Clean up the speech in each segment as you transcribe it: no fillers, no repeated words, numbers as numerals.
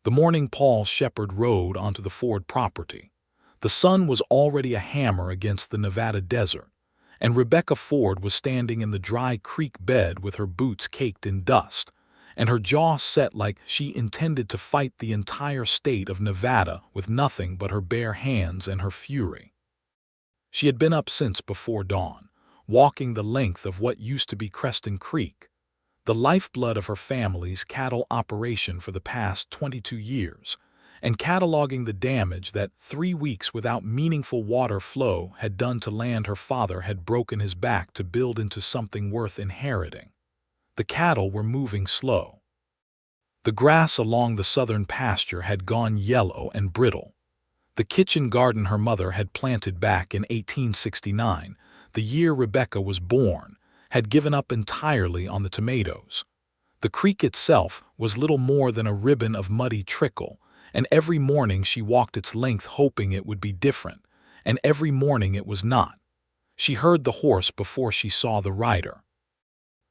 The morning Paul Shepard rode onto the Ford property. The sun was already a hammer against the Nevada desert, and Rebecca Ford was standing in the dry creek bed with her boots caked in dust, and her jaw set like she intended to fight the entire state of Nevada with nothing but her bare hands and her fury. She had been up since before dawn, walking the length of what used to be Creston Creek, the lifeblood of her family's cattle operation for the past 22 years, and cataloging the damage that 3 weeks without meaningful water flow had done to land her father had broken his back to build into something worth inheriting. The cattle were moving slow. The grass along the southern pasture had gone yellow and brittle. The kitchen garden her mother had planted back in 1869, the year Rebecca was born, had given up entirely on the tomatoes. The creek itself was little more than a ribbon of muddy trickle, and every morning she walked its length hoping it would be different, and every morning it was not. She heard the horse before she saw the rider.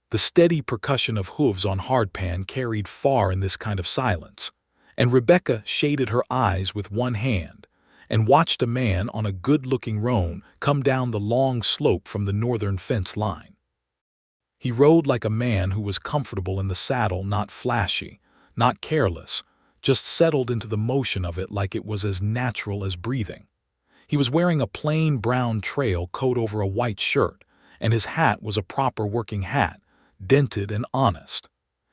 The steady percussion of hooves on hardpan carried far in this kind of silence, and Rebecca shaded her eyes with one hand and watched a man on a good-looking roan come down the long slope from the northern fence line. He rode like a man who was comfortable in the saddle, not flashy, not careless, just settled into the motion of it like it was as natural as breathing. He was wearing a plain brown trail coat over a white shirt, and his hat was a proper working hat, dented and honest.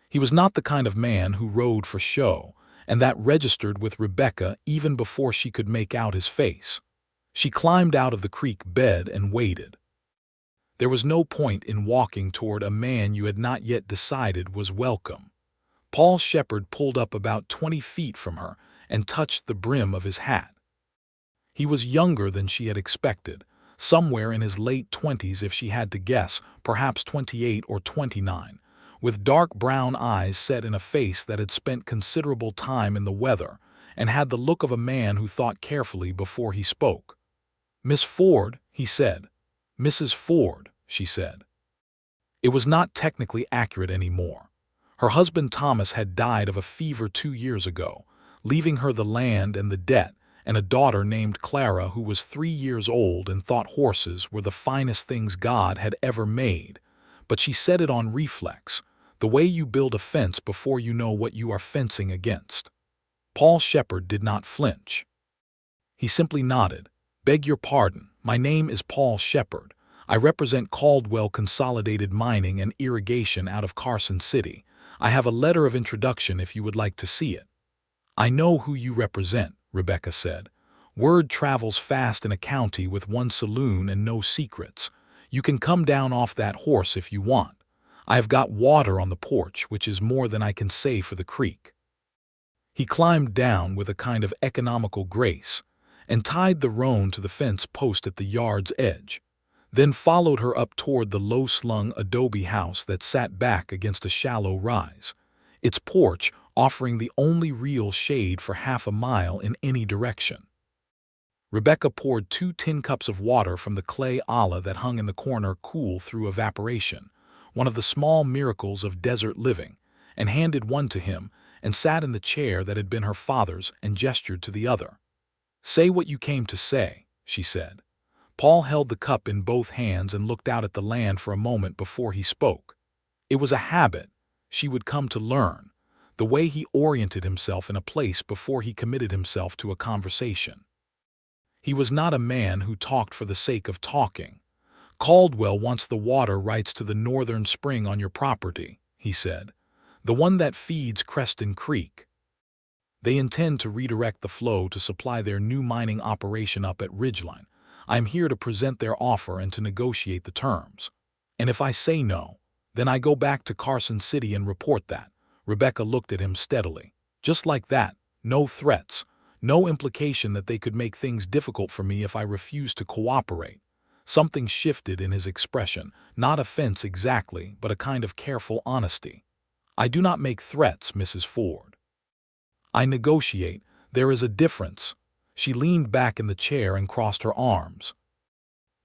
He was not the kind of man who rode for show, and that registered with Rebecca even before she could make out his face. She climbed out of the creek bed and waited. There was no point in walking toward a man you had not yet decided was welcome. Paul Shepard pulled up about 20 feet from her and touched the brim of his hat. He was younger than she had expected, somewhere in his late 20s if she had to guess, perhaps 28 or 29, with dark brown eyes set in a face that had spent considerable time in the weather and had the look of a man who thought carefully before he spoke. "Miss Ford," he said. "Mrs. Ford," she said. It was not technically accurate anymore. Her husband Thomas had died of a fever 2 years ago, leaving her the land and the debt, and a daughter named Clara who was 3 years old and thought horses were the finest things God had ever made. But she said it on reflex, the way you build a fence before you know what you are fencing against. Paul Shepard did not flinch. He simply nodded. "Beg your pardon, my name is Paul Shepard. I represent Caldwell Consolidated Mining and Irrigation out of Carson City. I have a letter of introduction if you would like to see it." "I know who you represent," Rebecca said. "Word travels fast in a county with one saloon and no secrets. You can come down off that horse if you want. I have got water on the porch, which is more than I can say for the creek." He climbed down with a kind of economical grace and tied the roan to the fence post at the yard's edge, then followed her up toward the low-slung adobe house that sat back against a shallow rise, its porch offering the only real shade for half a mile in any direction. Rebecca poured 2 tin cups of water from the clay olla that hung in the corner cool through evaporation, one of the small miracles of desert living, and handed one to him and sat in the chair that had been her father's and gestured to the other. "Say what you came to say," she said. Paul held the cup in both hands and looked out at the land for a moment before he spoke. It was a habit, she would come to learn, the way he oriented himself in a place before he committed himself to a conversation. He was not a man who talked for the sake of talking. "Caldwell wants the water rights to the northern spring on your property," he said, "the one that feeds Creston Creek. They intend to redirect the flow to supply their new mining operation up at Ridgeline. I am here to present their offer and to negotiate the terms. And if I say no, then I go back to Carson City and report that." Rebecca looked at him steadily. "Just like that, no threats, no implication that they could make things difficult for me if I refuse to cooperate." Something shifted in his expression, not offense exactly, but a kind of careful honesty. "I do not make threats, Mrs. Ford. I negotiate. There is a difference." She leaned back in the chair and crossed her arms.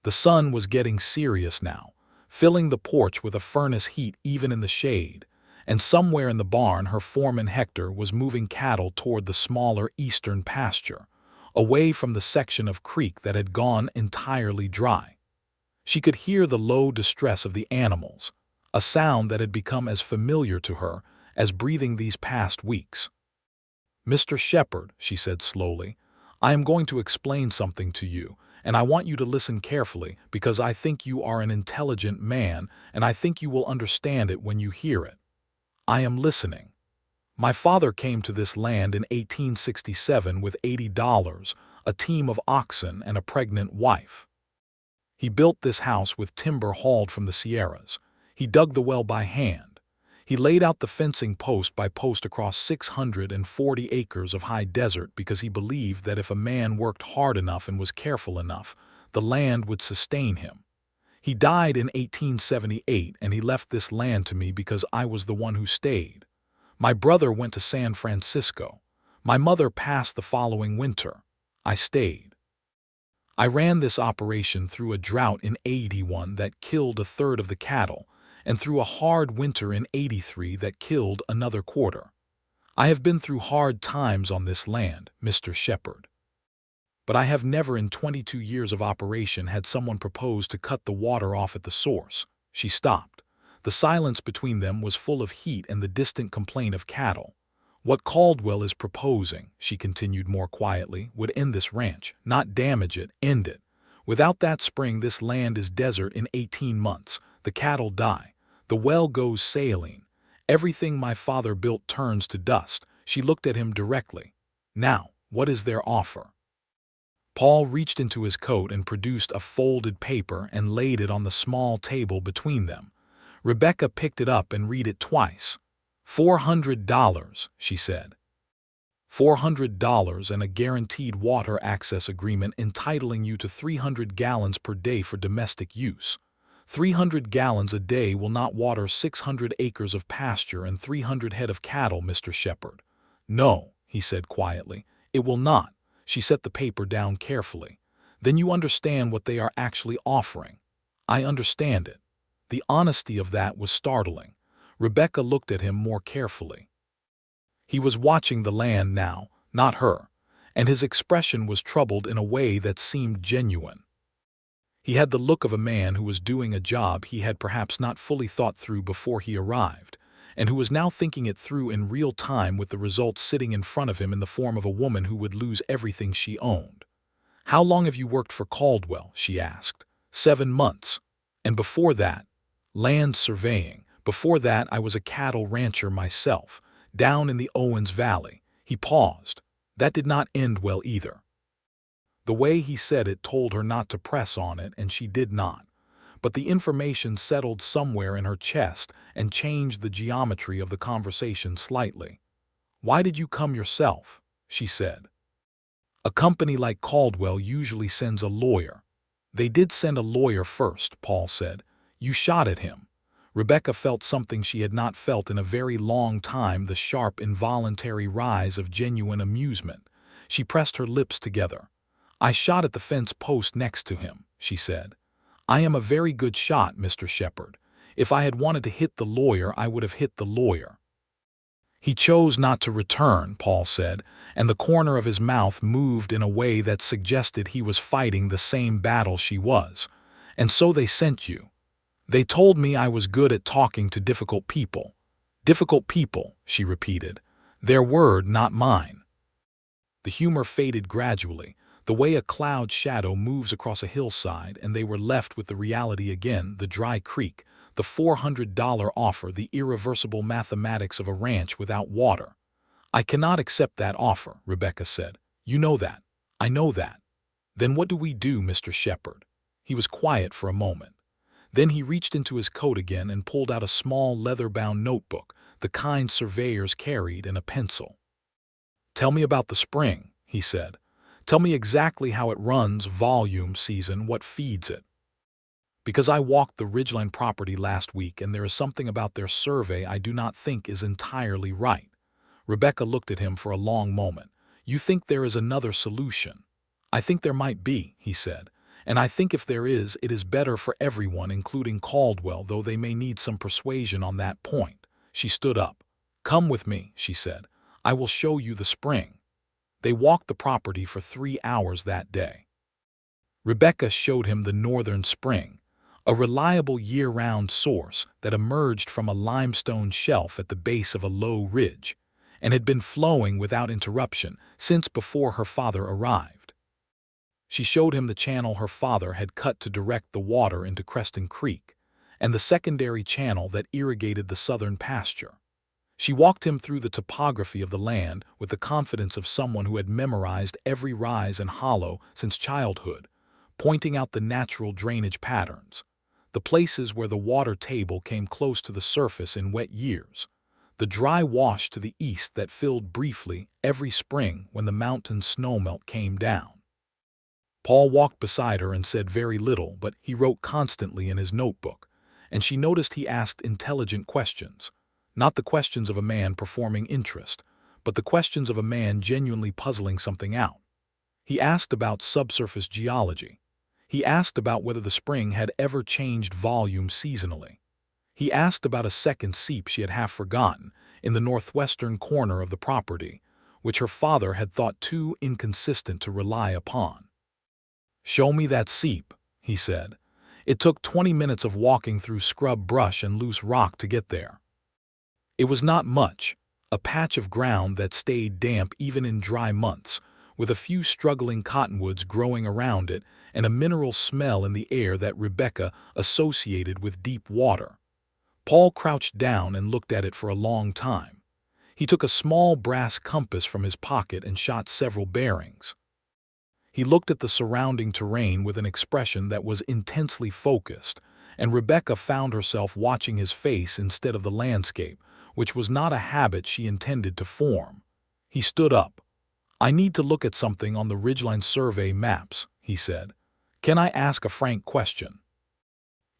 The sun was getting serious now, filling the porch with a furnace heat even in the shade, and somewhere in the barn her foreman Hector was moving cattle toward the smaller eastern pasture, away from the section of creek that had gone entirely dry. She could hear the low distress of the animals, a sound that had become as familiar to her as breathing these past weeks. "Mr. Shepard," she said slowly, "I am going to explain something to you, and I want you to listen carefully because I think you are an intelligent man and I think you will understand it when you hear it. I am listening. My father came to this land in 1867 with $80, a team of oxen, and a pregnant wife. He built this house with timber hauled from the Sierras. He dug the well by hand. He laid out the fencing post by post across 640 acres of high desert because he believed that if a man worked hard enough and was careful enough, the land would sustain him. He died in 1878 and he left this land to me because I was the one who stayed. My brother went to San Francisco. My mother passed the following winter. I stayed. I ran this operation through a drought in 81 that killed a third of the cattle, and through a hard winter in 83 that killed another quarter. I have been through hard times on this land, Mr. Shepard. But I have never in 22 years of operation had someone propose to cut the water off at the source." She stopped. The silence between them was full of heat and the distant complaint of cattle. "What Caldwell is proposing," she continued more quietly, "would end this ranch, not damage it, end it. Without that spring this land is desert in 18 months. The cattle die. The well goes sailing. Everything my father built turns to dust." She looked at him directly. "Now, what is their offer?" Paul reached into his coat and produced a folded paper and laid it on the small table between them. Rebecca picked it up and read it twice. $400, she said. $400 and a guaranteed water access agreement entitling you to 300 gallons per day for domestic use. 300 gallons a day will not water 600 acres of pasture and 300 head of cattle, Mr. Shepard. "No," he said quietly, "it will not." She set the paper down carefully. "Then you understand what they are actually offering." "I understand it." The honesty of that was startling. Rebecca looked at him more carefully. He was watching the land now, not her, and his expression was troubled in a way that seemed genuine. He had the look of a man who was doing a job he had perhaps not fully thought through before he arrived, and who was now thinking it through in real time with the results sitting in front of him in the form of a woman who would lose everything she owned. "How long have you worked for Caldwell?" she asked. 7 months. "And before that?" "Land surveying. Before that I was a cattle rancher myself, down in the Owens Valley." He paused. That did not end well either. The way he said it told her not to press on it, and she did not. But the information settled somewhere in her chest and changed the geometry of the conversation slightly. "Why did you come yourself?" she said. "A company like Caldwell usually sends a lawyer." "They did send a lawyer first," Paul said. "You shot at him." Rebecca felt something she had not felt in a very long time, the sharp, involuntary rise of genuine amusement. She pressed her lips together. "I shot at the fence post next to him," she said. "I am a very good shot, Mr. Shepard. If I had wanted to hit the lawyer, I would have hit the lawyer." "He chose not to return," Paul said, and the corner of his mouth moved in a way that suggested he was fighting the same battle she was. "And so they sent you." "They told me I was good at talking to difficult people." "Difficult people," she repeated. "Their word, not mine." The humor faded gradually, the way a cloud shadow moves across a hillside, and they were left with the reality again, the dry creek, the $400 offer, the irreversible mathematics of a ranch without water. "I cannot accept that offer," Rebecca said. "You know that." "I know that." "Then what do we do, Mr. Shepard?" He was quiet for a moment. Then he reached into his coat again and pulled out a small leather-bound notebook, the kind surveyors carried, and a pencil. "Tell me about the spring," he said. "Tell me exactly how it runs, volume, season, what feeds it. Because I walked the Ridgeline property last week and there is something about their survey I do not think is entirely right." Rebecca looked at him for a long moment. "You think there is another solution?" "I think there might be," he said. "And I think if there is, it is better for everyone, including Caldwell, though they may need some persuasion on that point." She stood up. "Come with me," she said. "I will show you the spring." They walked the property for 3 hours that day. Rebecca showed him the northern spring, a reliable year-round source that emerged from a limestone shelf at the base of a low ridge, and had been flowing without interruption since before her father arrived. She showed him the channel her father had cut to direct the water into Creston Creek, and the secondary channel that irrigated the southern pasture. She walked him through the topography of the land with the confidence of someone who had memorized every rise and hollow since childhood, pointing out the natural drainage patterns, the places where the water table came close to the surface in wet years, the dry wash to the east that filled briefly every spring when the mountain snowmelt came down. Paul walked beside her and said very little, but he wrote constantly in his notebook, and she noticed he asked intelligent questions, not the questions of a man performing interest, but the questions of a man genuinely puzzling something out. He asked about subsurface geology. He asked about whether the spring had ever changed volume seasonally. He asked about a second seep she had half forgotten in the northwestern corner of the property, which her father had thought too inconsistent to rely upon. "Show me that seep," he said. It took 20 minutes of walking through scrub brush and loose rock to get there. It was not much, a patch of ground that stayed damp even in dry months, with a few struggling cottonwoods growing around it and a mineral smell in the air that Rebecca associated with deep water. Paul crouched down and looked at it for a long time. He took a small brass compass from his pocket and shot several bearings. He looked at the surrounding terrain with an expression that was intensely focused, and Rebecca found herself watching his face instead of the landscape, which was not a habit she intended to form. He stood up. "I need to look at something on the Ridgeline survey maps," he said. "Can I ask a frank question?"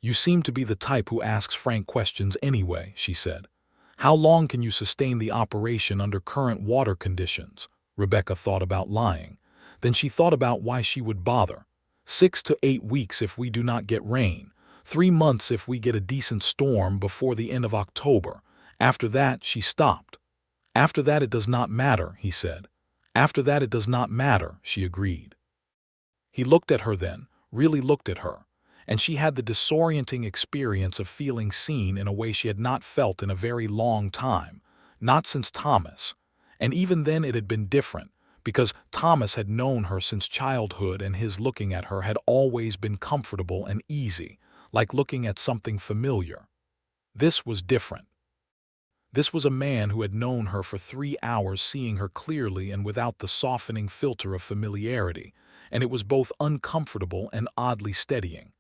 "You seem to be the type who asks frank questions anyway," she said. "How long can you sustain the operation under current water conditions?" Rebecca thought about lying. Then she thought about why she would bother. 6 to 8 weeks if we do not get rain. 3 months if we get a decent storm before the end of October. After that, she stopped. "After that it does not matter," he said. "After that it does not matter," she agreed. He looked at her then, really looked at her, and she had the disorienting experience of feeling seen in a way she had not felt in a very long time, not since Thomas. And even then it had been different, because Thomas had known her since childhood and his looking at her had always been comfortable and easy, like looking at something familiar. This was different. This was a man who had known her for 3 hours, seeing her clearly and without the softening filter of familiarity, and it was both uncomfortable and oddly steadying.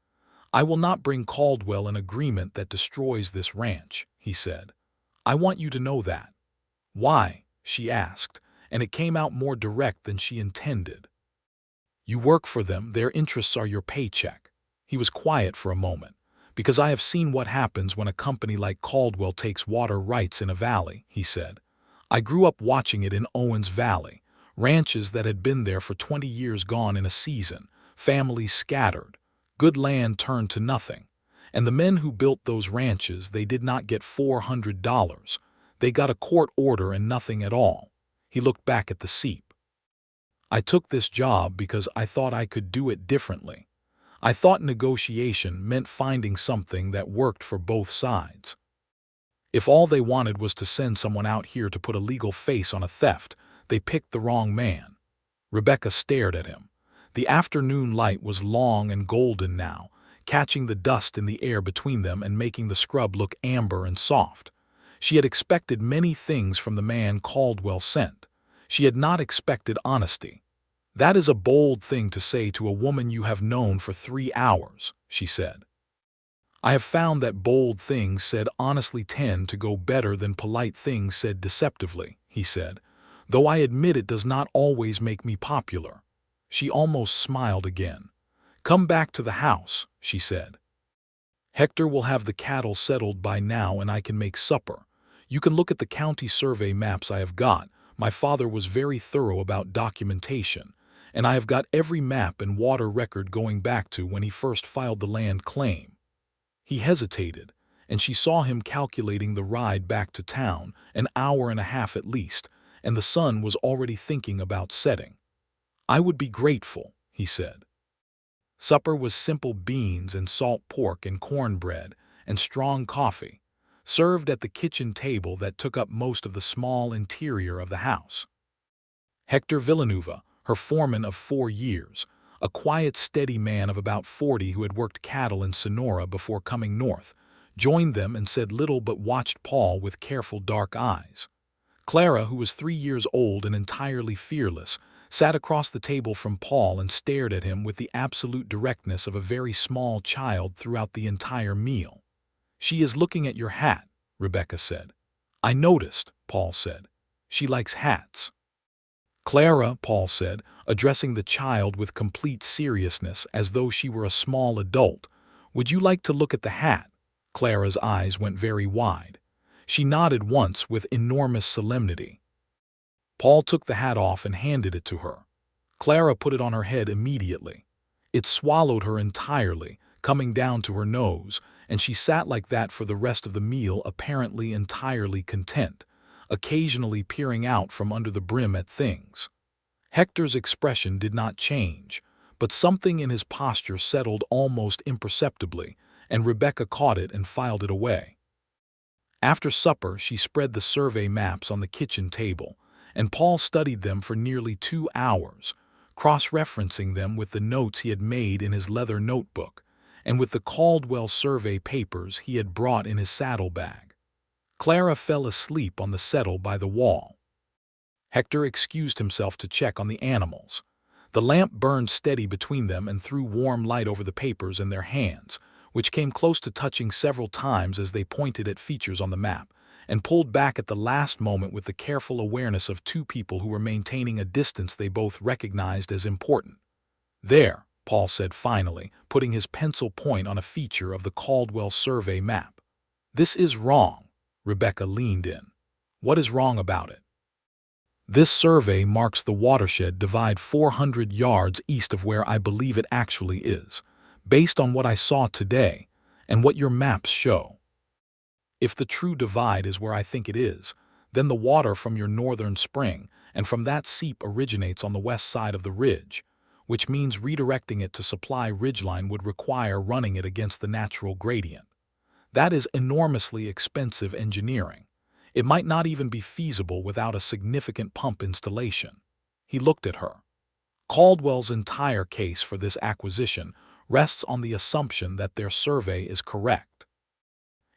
"I will not bring Caldwell an agreement that destroys this ranch," he said. "I want you to know that." "Why?" she asked, and it came out more direct than she intended. "You work for them, their interests are your paycheck." He was quiet for a moment. "Because I have seen what happens when a company like Caldwell takes water rights in a valley," he said. "I grew up watching it in Owens Valley, ranches that had been there for 20 years gone in a season, families scattered, good land turned to nothing. And the men who built those ranches, they did not get $400. They got a court order and nothing at all." He looked back at the seep. "I took this job because I thought I could do it differently. I thought negotiation meant finding something that worked for both sides. If all they wanted was to send someone out here to put a legal face on a theft, they picked the wrong man." Rebecca stared at him. The afternoon light was long and golden now, catching the dust in the air between them and making the scrub look amber and soft. She had expected many things from the man Caldwell sent. She had not expected honesty. "That is a bold thing to say to a woman you have known for 3 hours," she said. "I have found that bold things said honestly tend to go better than polite things said deceptively," he said, "though I admit it does not always make me popular." She almost smiled again. "Come back to the house," she said. "Hector will have the cattle settled by now and I can make supper. You can look at the county survey maps I have got. My father was very thorough about documentation, and I have got every map and water record going back to when he first filed the land claim." He hesitated, and she saw him calculating the ride back to town, an hour and a half at least, and the sun was already thinking about setting. "I would be grateful," he said. Supper was simple beans and salt pork and cornbread and strong coffee, served at the kitchen table that took up most of the small interior of the house. Hector Villanueva, her foreman of 4 years, a quiet, steady man of about 40 who had worked cattle in Sonora before coming north, joined them and said little but watched Paul with careful dark eyes. Clara, who was 3 years old and entirely fearless, sat across the table from Paul and stared at him with the absolute directness of a very small child throughout the entire meal. "She is looking at your hat," Rebecca said. "I noticed," Paul said. "She likes hats." "Clara," Paul said, addressing the child with complete seriousness as though she were a small adult, "would you like to look at the hat?" Clara's eyes went very wide. She nodded once with enormous solemnity. Paul took the hat off and handed it to her. Clara put it on her head immediately. It swallowed her entirely, coming down to her nose, and she sat like that for the rest of the meal, apparently entirely content, occasionally peering out from under the brim at things. Hector's expression did not change, but something in his posture settled almost imperceptibly, and Rebecca caught it and filed it away. After supper, she spread the survey maps on the kitchen table, and Paul studied them for nearly 2 hours, cross-referencing them with the notes he had made in his leather notebook and with the Caldwell survey papers he had brought in his saddlebag. Clara fell asleep on the settle by the wall. Hector excused himself to check on the animals. The lamp burned steady between them and threw warm light over the papers in their hands, which came close to touching several times as they pointed at features on the map, and pulled back at the last moment with the careful awareness of 2 people who were maintaining a distance they both recognized as important. "There," Paul said finally, putting his pencil point on a feature of the Caldwell survey map. "This is wrong." Rebecca leaned in. "What is wrong about it?" "This survey marks the watershed divide 400 yards east of where I believe it actually is, based on what I saw today and what your maps show. If the true divide is where I think it is, then the water from your northern spring and from that seep originates on the west side of the ridge, which means redirecting it to supply ridgeline would require running it against the natural gradient. That is enormously expensive engineering. It might not even be feasible without a significant pump installation." He looked at her. "Caldwell's entire case for this acquisition rests on the assumption that their survey is correct.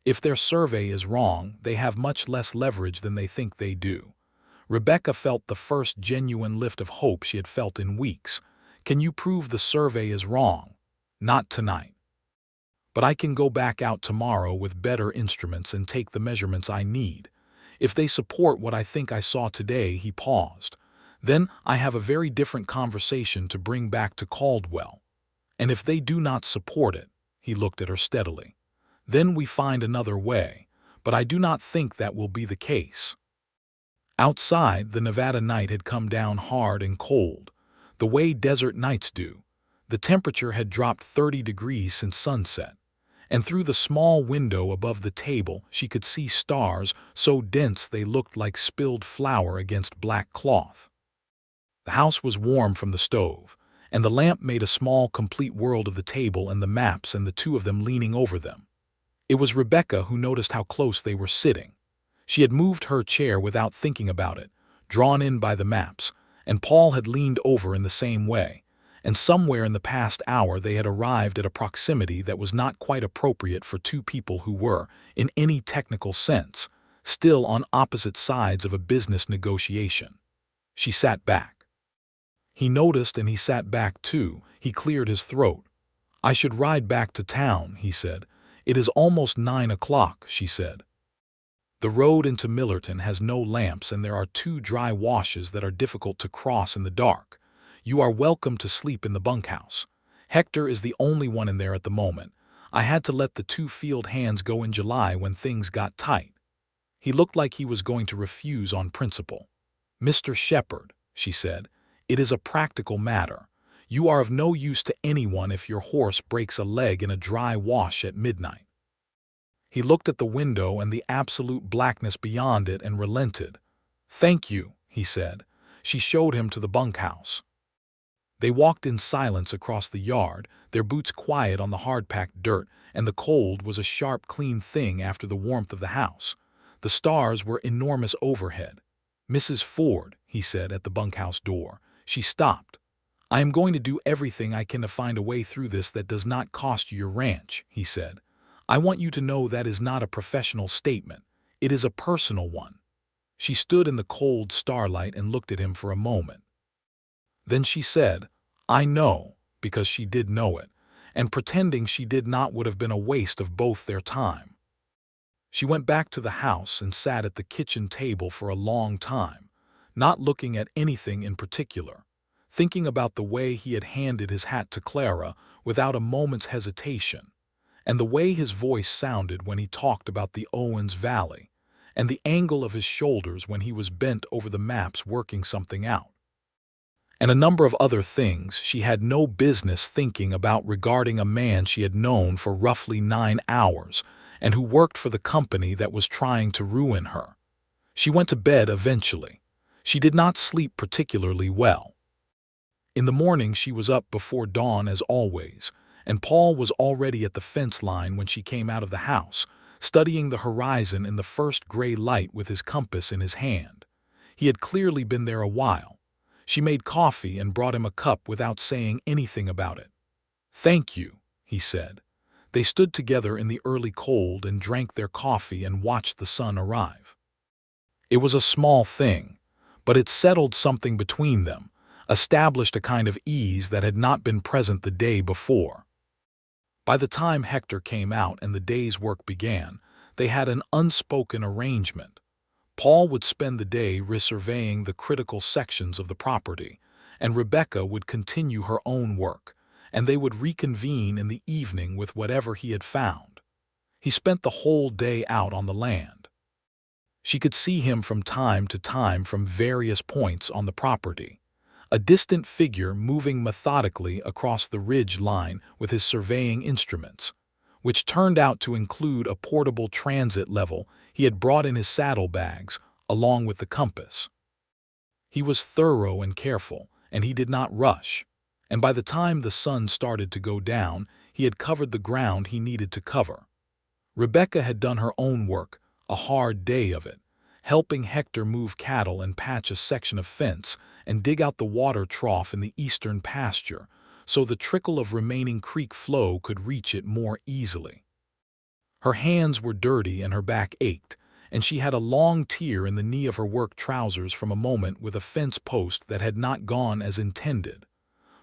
If their survey is wrong, they have much less leverage than they think they do." Rebecca felt the first genuine lift of hope she had felt in weeks. "Can you prove the survey is wrong?" "Not tonight. But I can go back out tomorrow with better instruments and take the measurements I need. If they support what I think I saw today," he paused, "then I have a very different conversation to bring back to Caldwell. And if they do not support it," he looked at her steadily, "then we find another way, but I do not think that will be the case." Outside, the Nevada night had come down hard and cold, the way desert nights do. The temperature had dropped 30 degrees since sunset, and through the small window above the table she could see stars so dense they looked like spilled flour against black cloth. The house was warm from the stove, and the lamp made a small, complete world of the table and the maps and the 2 of them leaning over them. It was Rebecca who noticed how close they were sitting. She had moved her chair without thinking about it, drawn in by the maps, and Paul had leaned over in the same way, and somewhere in the past hour they had arrived at a proximity that was not quite appropriate for 2 people who were, in any technical sense, still on opposite sides of a business negotiation. She sat back. He noticed and he sat back too. He cleared his throat. "I should ride back to town," he said. "It is almost 9 o'clock, she said. "The road into Millerton has no lamps and there are 2 dry washes that are difficult to cross in the dark. You are welcome to sleep in the bunkhouse. Hector is the only one in there at the moment. I had to let the 2 field hands go in July when things got tight." He looked like he was going to refuse on principle. "Mr. Shepard," she said, "it is a practical matter. You are of no use to anyone if your horse breaks a leg in a dry wash at midnight." He looked at the window and the absolute blackness beyond it and relented. "Thank you," he said. She showed him to the bunkhouse. They walked in silence across the yard, their boots quiet on the hard-packed dirt, and the cold was a sharp, clean thing after the warmth of the house. The stars were enormous overhead. "Mrs. Ford," he said at the bunkhouse door. She stopped. "I am going to do everything I can to find a way through this that does not cost you your ranch," he said. "I want you to know that is not a professional statement. It is a personal one." She stood in the cold starlight and looked at him for a moment. Then she said, "I know," because she did know it, and pretending she did not would have been a waste of both their time. She went back to the house and sat at the kitchen table for a long time, not looking at anything in particular, thinking about the way he had handed his hat to Clara without a moment's hesitation, and the way his voice sounded when he talked about the Owens Valley, and the angle of his shoulders when he was bent over the maps working something out, and a number of other things she had no business thinking about regarding a man she had known for roughly 9 hours and who worked for the company that was trying to ruin her. She went to bed eventually. She did not sleep particularly well. In the morning she was up before dawn as always, and Paul was already at the fence line when she came out of the house, studying the horizon in the first gray light with his compass in his hand. He had clearly been there a while. She made coffee and brought him a cup without saying anything about it. "Thank you," he said. They stood together in the early cold and drank their coffee and watched the sun arrive. It was a small thing, but it settled something between them, established a kind of ease that had not been present the day before. By the time Hector came out and the day's work began, they had an unspoken arrangement. Paul would spend the day resurveying the critical sections of the property, and Rebecca would continue her own work, and they would reconvene in the evening with whatever he had found. He spent the whole day out on the land. She could see him from time to time from various points on the property, a distant figure moving methodically across the ridge line with his surveying instruments, which turned out to include a portable transit level he had brought in his saddlebags along with the compass. He was thorough and careful, and he did not rush, and by the time the sun started to go down, he had covered the ground he needed to cover. Rebecca had done her own work, a hard day of it, helping Hector move cattle and patch a section of fence and dig out the water trough in the eastern pasture so the trickle of remaining creek flow could reach it more easily. Her hands were dirty and her back ached, and she had a long tear in the knee of her work trousers from a moment with a fence post that had not gone as intended.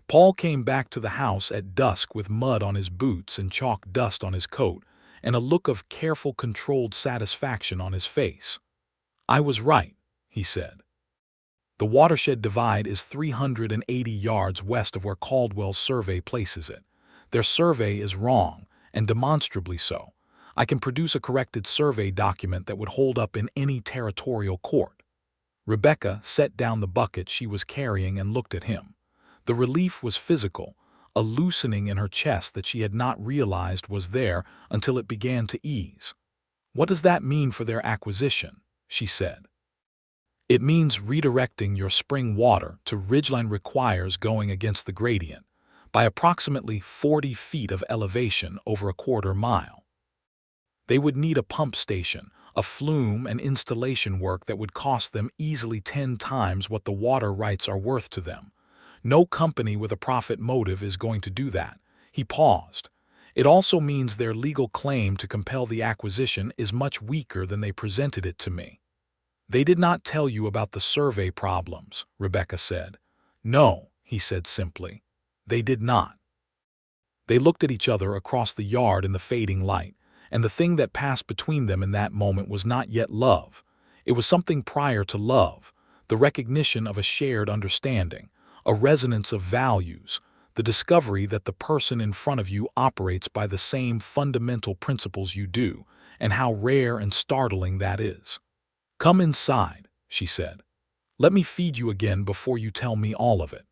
Paul came back to the house at dusk with mud on his boots and chalk dust on his coat, and a look of careful, controlled satisfaction on his face. "I was right," he said. "The watershed divide is 380 yards west of where Caldwell's survey places it. Their survey is wrong, and demonstrably so. I can produce a corrected survey document that would hold up in any territorial court." Rebecca set down the bucket she was carrying and looked at him. The relief was physical, a loosening in her chest that she had not realized was there until it began to ease. "What does that mean for their acquisition?" she said. "It means redirecting your spring water to ridgeline requires going against the gradient, by approximately 40 feet of elevation over a quarter mile. They would need a pump station, a flume and installation work that would cost them easily 10 times what the water rights are worth to them. No company with a profit motive is going to do that." He paused. "It also means their legal claim to compel the acquisition is much weaker than they presented it to me." "They did not tell you about the survey problems," Rebecca said. "No," he said simply. "They did not." They looked at each other across the yard in the fading light, and the thing that passed between them in that moment was not yet love. It was something prior to love, the recognition of a shared understanding, a resonance of values, the discovery that the person in front of you operates by the same fundamental principles you do, and how rare and startling that is. "Come inside," she said. "Let me feed you again before you tell me all of it."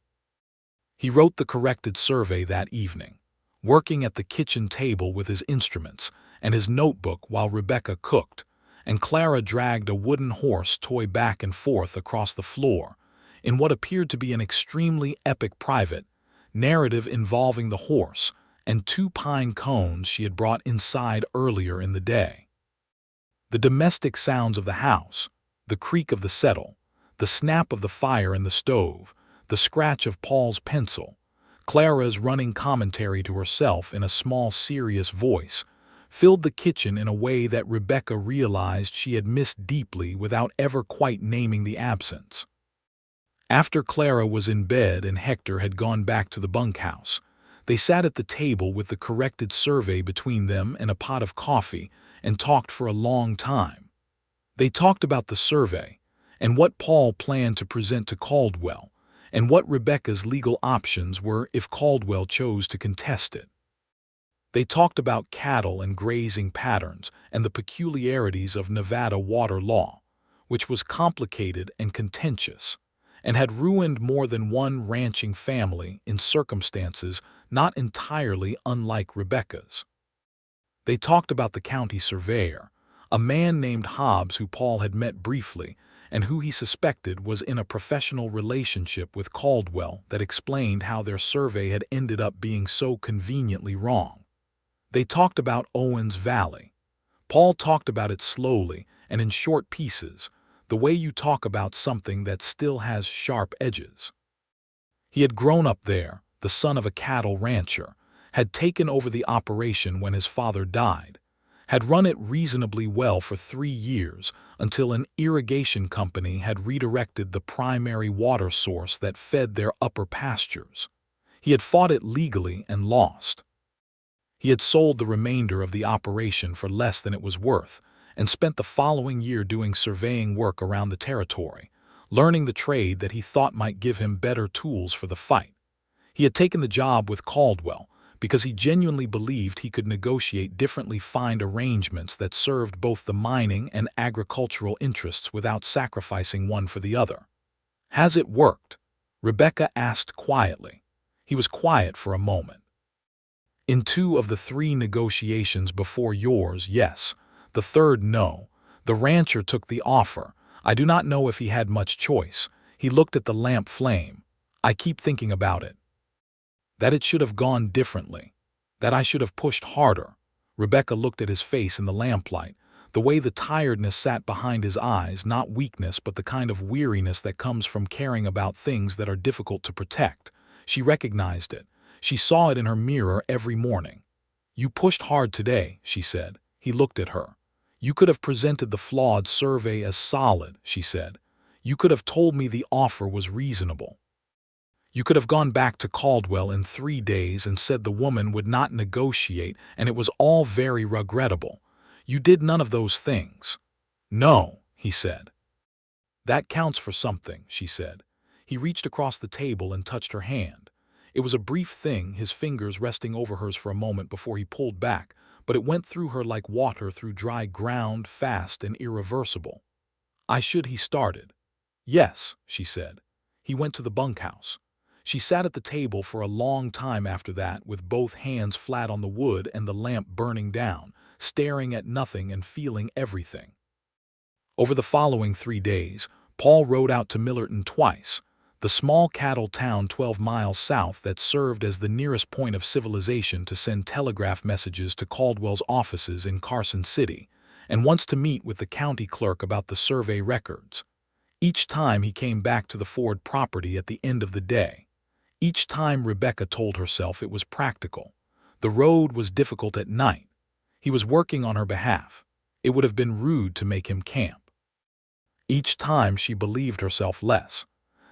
He wrote the corrected survey that evening, working at the kitchen table with his instruments, and his notebook while Rebecca cooked, and Clara dragged a wooden horse toy back and forth across the floor, in what appeared to be an extremely epic private narrative involving the horse and 2 pine cones she had brought inside earlier in the day. The domestic sounds of the house, the creak of the settle, the snap of the fire in the stove, the scratch of Paul's pencil, Clara's running commentary to herself in a small, serious voice, filled the kitchen in a way that Rebecca realized she had missed deeply without ever quite naming the absence. After Clara was in bed and Hector had gone back to the bunkhouse, they sat at the table with the corrected survey between them and a pot of coffee and talked for a long time. They talked about the survey and what Paul planned to present to Caldwell and what Rebecca's legal options were if Caldwell chose to contest it. They talked about cattle and grazing patterns and the peculiarities of Nevada water law, which was complicated and contentious, and had ruined more than one ranching family in circumstances not entirely unlike Rebecca's. They talked about the county surveyor, a man named Hobbs who Paul had met briefly and who he suspected was in a professional relationship with Caldwell that explained how their survey had ended up being so conveniently wrong. They talked about Owens Valley. Paul talked about it slowly and in short pieces, the way you talk about something that still has sharp edges. He had grown up there, the son of a cattle rancher, had taken over the operation when his father died, had run it reasonably well for 3 years until an irrigation company had redirected the primary water source that fed their upper pastures. He had fought it legally and lost. He had sold the remainder of the operation for less than it was worth and spent the following year doing surveying work around the territory, learning the trade that he thought might give him better tools for the fight. He had taken the job with Caldwell because he genuinely believed he could negotiate differently find arrangements that served both the mining and agricultural interests without sacrificing one for the other. "Has it worked?" Rebecca asked quietly. He was quiet for a moment. "In 2 of the 3 negotiations before yours, yes. The third, no. The rancher took the offer. I do not know if he had much choice. He looked at the lamp flame. I keep thinking about it. That it should have gone differently. That I should have pushed harder." Rebecca looked at his face in the lamplight, the way the tiredness sat behind his eyes, not weakness but the kind of weariness that comes from caring about things that are difficult to protect. She recognized it. She saw it in her mirror every morning. "You pushed hard today," she said. He looked at her. "You could have presented the flawed survey as solid," she said. "You could have told me the offer was reasonable. You could have gone back to Caldwell in 3 days and said the woman would not negotiate and it was all very regrettable. You did none of those things." "No," he said. "That counts for something," she said. He reached across the table and touched her hand. It was a brief thing, his fingers resting over hers for a moment before he pulled back, but it went through her like water through dry ground, fast and irreversible. He started. "Yes," she said. He went to the bunkhouse. She sat at the table for a long time after that, with both hands flat on the wood and the lamp burning down, staring at nothing and feeling everything. Over the following 3 days, Paul rode out to Millerton twice, the small cattle town 12 miles south that served as the nearest point of civilization to send telegraph messages to Caldwell's offices in Carson City, and once to meet with the county clerk about the survey records. Each time he came back to the Ford property at the end of the day. Each time Rebecca told herself it was practical. The road was difficult at night. He was working on her behalf. It would have been rude to make him camp. Each time she believed herself less.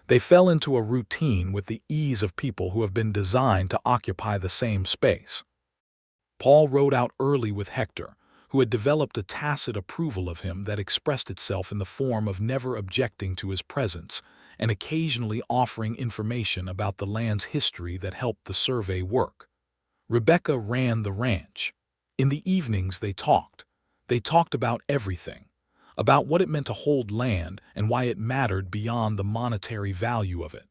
They fell into a routine with the ease of people who have been designed to occupy the same space. Paul rode out early with Hector, who had developed a tacit approval of him that expressed itself in the form of never objecting to his presence and occasionally offering information about the land's history that helped the survey work. Rebecca ran the ranch. In the evenings they talked. They talked about everything. About what it meant to hold land and why it mattered beyond the monetary value of it.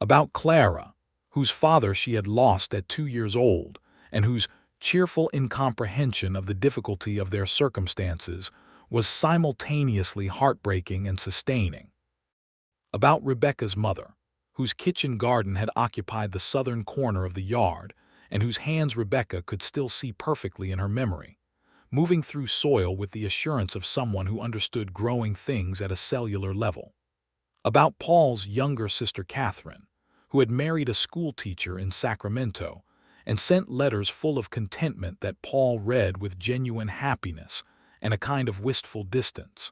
About Clara, whose father she had lost at 2 years old, and whose cheerful incomprehension of the difficulty of their circumstances was simultaneously heartbreaking and sustaining. About Rebecca's mother, whose kitchen garden had occupied the southern corner of the yard and whose hands Rebecca could still see perfectly in her memory, moving through soil with the assurance of someone who understood growing things at a cellular level. About Paul's younger sister Catherine, who had married a schoolteacher in Sacramento and sent letters full of contentment that Paul read with genuine happiness and a kind of wistful distance.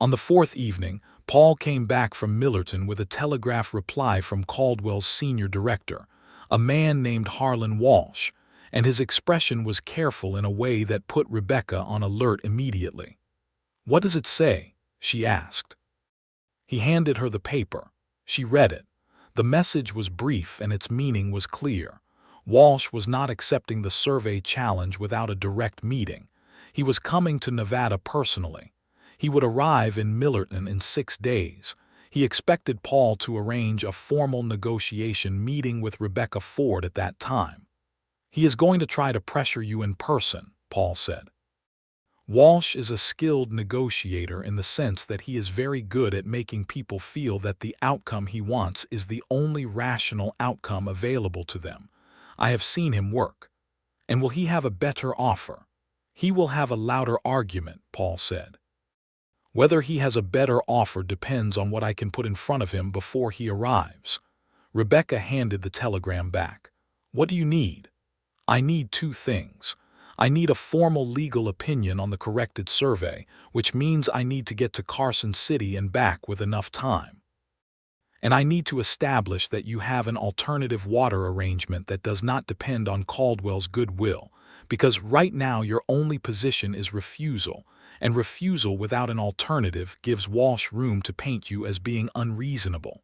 On the fourth evening, Paul came back from Millerton with a telegraph reply from Caldwell's senior director, a man named Harlan Walsh, and his expression was careful in a way that put Rebecca on alert immediately. "What does it say?" she asked. He handed her the paper. She read it. The message was brief and its meaning was clear. Walsh was not accepting the survey challenge without a direct meeting. He was coming to Nevada personally. He would arrive in Millerton in 6 days. He expected Paul to arrange a formal negotiation meeting with Rebecca Ford at that time. "He is going to try to pressure you in person," Paul said. Walsh is a skilled negotiator in the sense that he is very good at making people feel that the outcome he wants is the only rational outcome available to them. I have seen him work. And will he have a better offer? He will have a louder argument, Paul said. Whether he has a better offer depends on what I can put in front of him before he arrives. Rebecca handed the telegram back. "What do you need?" "I need 2 things. I need a formal legal opinion on the corrected survey, which means I need to get to Carson City and back with enough time. And I need to establish that you have an alternative water arrangement that does not depend on Caldwell's goodwill, because right now your only position is refusal, and refusal without an alternative gives Walsh room to paint you as being unreasonable."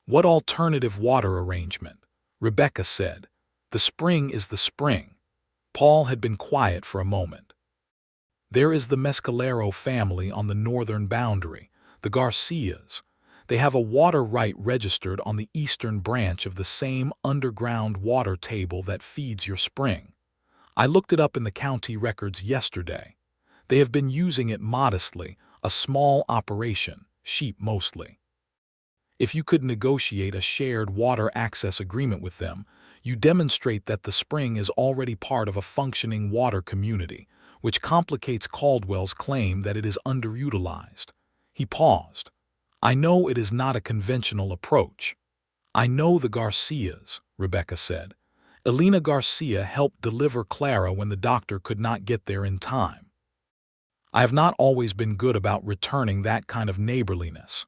"What alternative water arrangement?" Rebecca said. "The spring is the spring." Paul had been quiet for a moment. "There is the Mescalero family on the northern boundary, the Garcias. They have a water right registered on the eastern branch of the same underground water table that feeds your spring. I looked it up in the county records yesterday. They have been using it modestly, a small operation, sheep mostly. If you could negotiate a shared water access agreement with them, you demonstrate that the spring is already part of a functioning water community, which complicates Caldwell's claim that it is underutilized." He paused. "I know it is not a conventional approach." "I know the Garcias," Rebecca said. "Elena Garcia helped deliver Clara when the doctor could not get there in time. I have not always been good about returning that kind of neighborliness."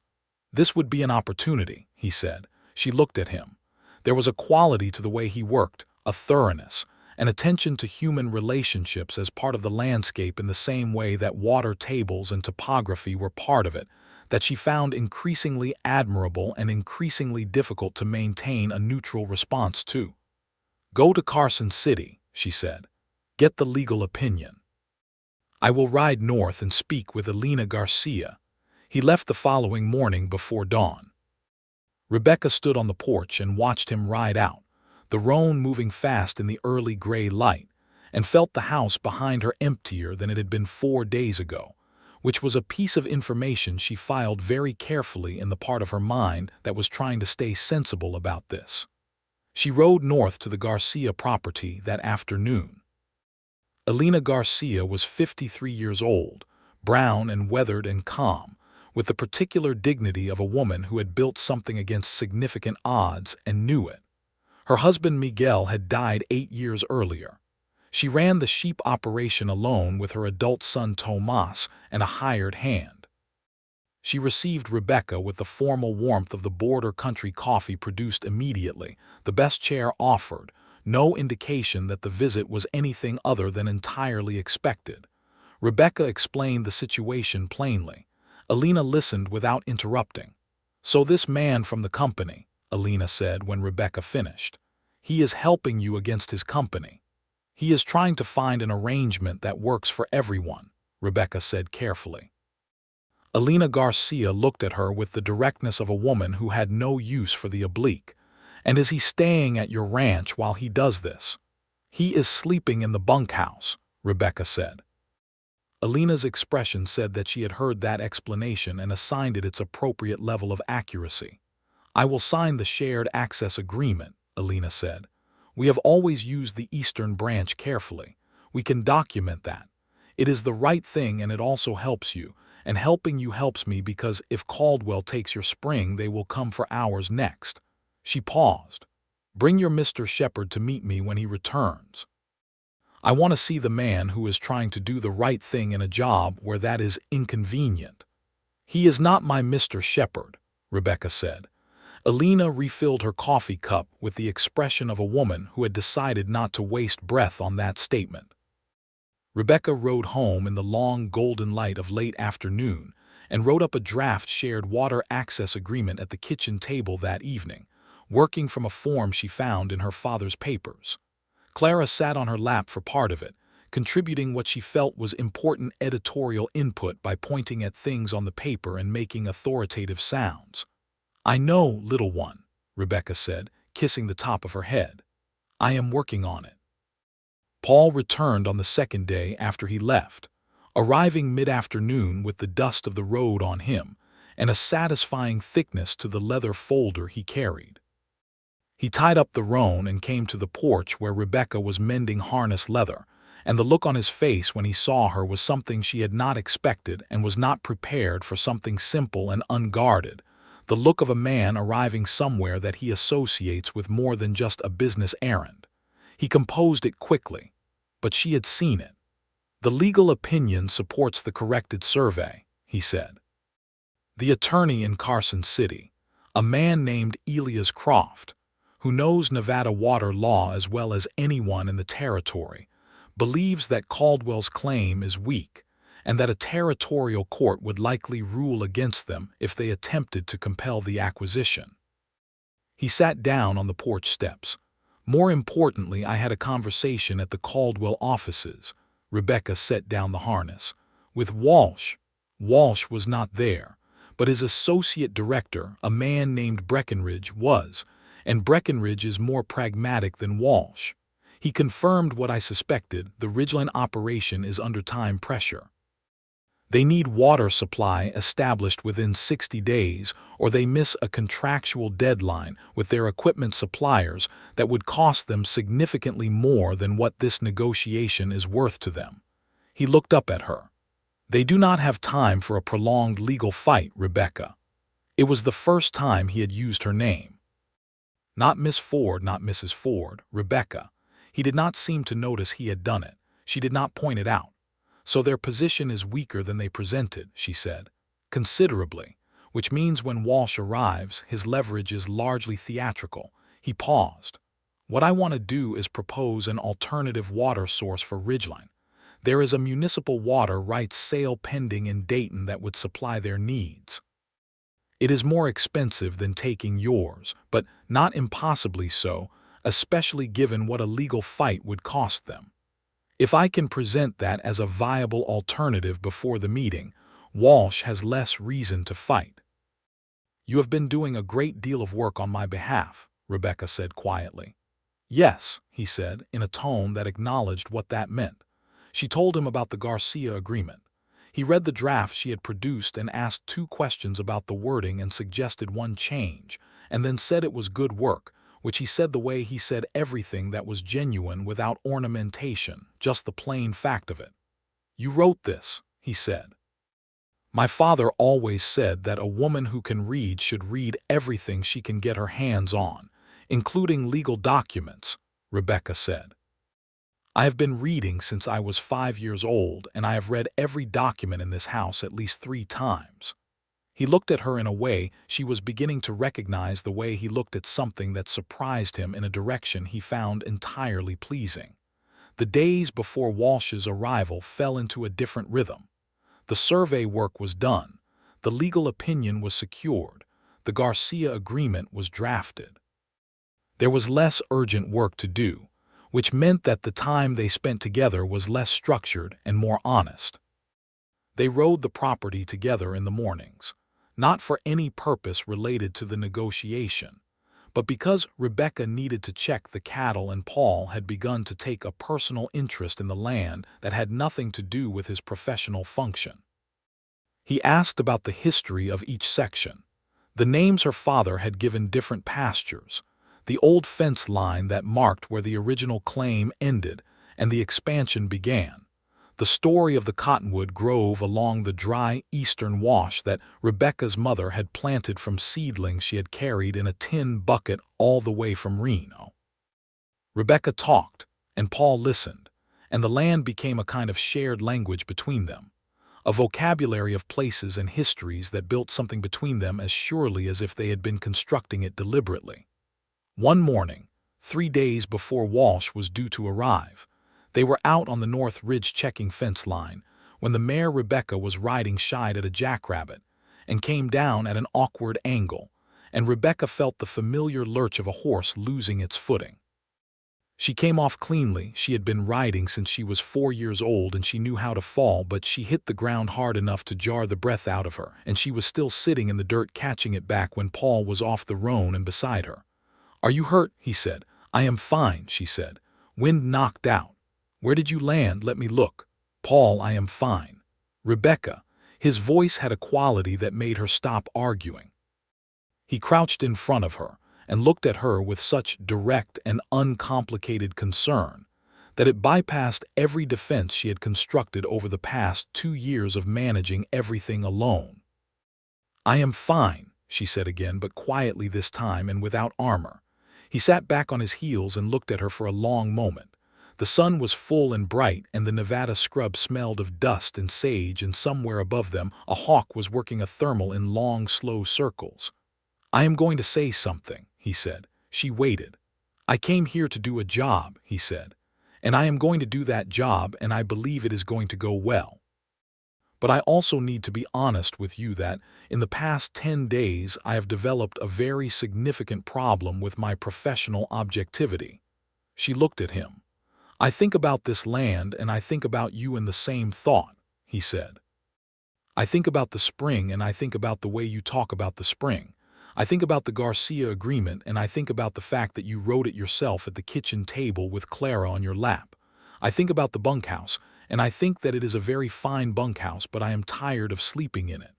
"This would be an opportunity," he said. She looked at him. There was a quality to the way he worked, a thoroughness, an attention to human relationships as part of the landscape in the same way that water tables and topography were part of it, that she found increasingly admirable and increasingly difficult to maintain a neutral response to. "Go to Carson City," she said. "Get the legal opinion. I will ride north and speak with Elena Garcia." He left the following morning before dawn. Rebecca stood on the porch and watched him ride out, the roan moving fast in the early gray light, and felt the house behind her emptier than it had been 4 days ago, which was a piece of information she filed very carefully in the part of her mind that was trying to stay sensible about this. She rode north to the Garcia property that afternoon. Elena Garcia was 53 years old, brown and weathered and calm, with the particular dignity of a woman who had built something against significant odds and knew it. Her husband Miguel had died 8 years earlier. She ran the sheep operation alone with her adult son Tomas and a hired hand. She received Rebecca with the formal warmth of the border country coffee produced immediately, the best chair offered, no indication that the visit was anything other than entirely expected. Rebecca explained the situation plainly. Elena listened without interrupting. "So this man from the company," Elena said when Rebecca finished. "He is helping you against his company. He is trying to find an arrangement that works for everyone," Rebecca said carefully. Elena Garcia looked at her with the directness of a woman who had no use for the oblique. "And is he staying at your ranch while he does this?" "He is sleeping in the bunkhouse," Rebecca said. Alina's expression said that she had heard that explanation and assigned it its appropriate level of accuracy. "I will sign the shared access agreement," Alina said. "We have always used the Eastern Branch carefully. We can document that. It is the right thing and it also helps you, and helping you helps me because if Caldwell takes your spring, they will come for ours next." She paused. "Bring your Mr. Shepard to meet me when he returns. I want to see the man who is trying to do the right thing in a job where that is inconvenient." "He is not my Mr. Shepard," Rebecca said. Alina refilled her coffee cup with the expression of a woman who had decided not to waste breath on that statement. Rebecca rode home in the long golden light of late afternoon and wrote up a draft shared water access agreement at the kitchen table that evening, working from a form she found in her father's papers. Clara sat on her lap for part of it, contributing what she felt was important editorial input by pointing at things on the paper and making authoritative sounds. "I know, little one," Rebecca said, kissing the top of her head. "I am working on it." Paul returned on the second day after he left, arriving mid-afternoon with the dust of the road on him and a satisfying thickness to the leather folder he carried. He tied up the roan and came to the porch where Rebecca was mending harness leather, and the look on his face when he saw her was something she had not expected and was not prepared for, something simple and unguarded, the look of a man arriving somewhere that he associates with more than just a business errand. He composed it quickly, but she had seen it. "The legal opinion supports the corrected survey," he said. "The attorney in Carson City, a man named Elias Croft, who knows Nevada water law as well as anyone in the territory, believes that Caldwell's claim is weak and that a territorial court would likely rule against them if they attempted to compel the acquisition." He sat down on the porch steps. "More importantly, I had a conversation at the Caldwell offices." Rebecca set down the harness. "With Walsh." Walsh was not there, but his associate director, a man named Breckenridge, was, and Breckenridge is more pragmatic than Walsh. He confirmed what I suspected: the Ridgeland operation is under time pressure. They need water supply established within 60 days, or they miss a contractual deadline with their equipment suppliers that would cost them significantly more than what this negotiation is worth to them. He looked up at her. "They do not have time for a prolonged legal fight, Rebecca." It was the first time he had used her name. Not Miss Ford, not Mrs. Ford, Rebecca. He did not seem to notice he had done it. She did not point it out. "So their position is weaker than they presented," she said. "Considerably, which means when Walsh arrives, his leverage is largely theatrical." He paused. "What I want to do is propose an alternative water source for Ridgeline. There is a municipal water rights sale pending in Dayton that would supply their needs. It is more expensive than taking yours, but not impossibly so, especially given what a legal fight would cost them. If I can present that as a viable alternative before the meeting, Walsh has less reason to fight." "You have been doing a great deal of work on my behalf," Rebecca said quietly. "Yes," he said, in a tone that acknowledged what that meant. She told him about the Garcia agreement. He read the draft she had produced and asked 2 questions about the wording and suggested one change, and then said it was good work, which he said the way he said everything that was genuine without ornamentation, just the plain fact of it. "You wrote this," he said. "My father always said that a woman who can read should read everything she can get her hands on, including legal documents," Rebecca said. "I have been reading since I was 5 years old, and I have read every document in this house at least 3 times. He looked at her in a way she was beginning to recognize, the way he looked at something that surprised him in a direction he found entirely pleasing. The days before Walsh's arrival fell into a different rhythm. The survey work was done. The legal opinion was secured. The Garcia agreement was drafted. There was less urgent work to do, which meant that the time they spent together was less structured and more honest. They rode the property together in the mornings, not for any purpose related to the negotiation, But because Rebecca needed to check the cattle and Paul had begun to take a personal interest in the land that had nothing to do with his professional function. He asked about the history of each section. The names her father had given different pastures, the old fence line that marked where the original claim ended and the expansion began, the story of the cottonwood grove along the dry eastern wash that Rebecca's mother had planted from seedlings she had carried in a tin bucket all the way from Reno. Rebecca talked, and Paul listened, and the land became a kind of shared language between them, a vocabulary of places and histories that built something between them as surely as if they had been constructing it deliberately. One morning, 3 days before Walsh was due to arrive, they were out on the North Ridge checking fence line when the mare Rebecca was riding shied at a jackrabbit and came down at an awkward angle, and Rebecca felt the familiar lurch of a horse losing its footing. She came off cleanly. She had been riding since she was 4 years old and she knew how to fall, but she hit the ground hard enough to jar the breath out of her, and she was still sitting in the dirt catching it back when Paul was off the roan and beside her. "Are you hurt?" he said. "I am fine," she said. "Wind knocked out. Where did you land? Let me look." "Paul, I am fine." "Rebecca." His voice had a quality that made her stop arguing. He crouched in front of her and looked at her with such direct and uncomplicated concern that it bypassed every defense she had constructed over the past 2 years of managing everything alone. "I am fine," she said again, but quietly this time and without armor. He sat back on his heels and looked at her for a long moment. The sun was full and bright, and the Nevada scrub smelled of dust and sage, and somewhere above them a hawk was working a thermal in long, slow circles. "I am going to say something," he said. She waited. "I came here to do a job," he said, "and I am going to do that job, and I believe it is going to go well. But I also need to be honest with you that in the past 10 days I have developed a very significant problem with my professional objectivity." She looked at him. "I think about this land and I think about you in the same thought," he said. "I think about the spring and I think about the way you talk about the spring. I think about the Garcia agreement and I think about the fact that you wrote it yourself at the kitchen table with Clara on your lap. I think about the bunkhouse, and I think that it is a very fine bunkhouse, but I am tired of sleeping in it."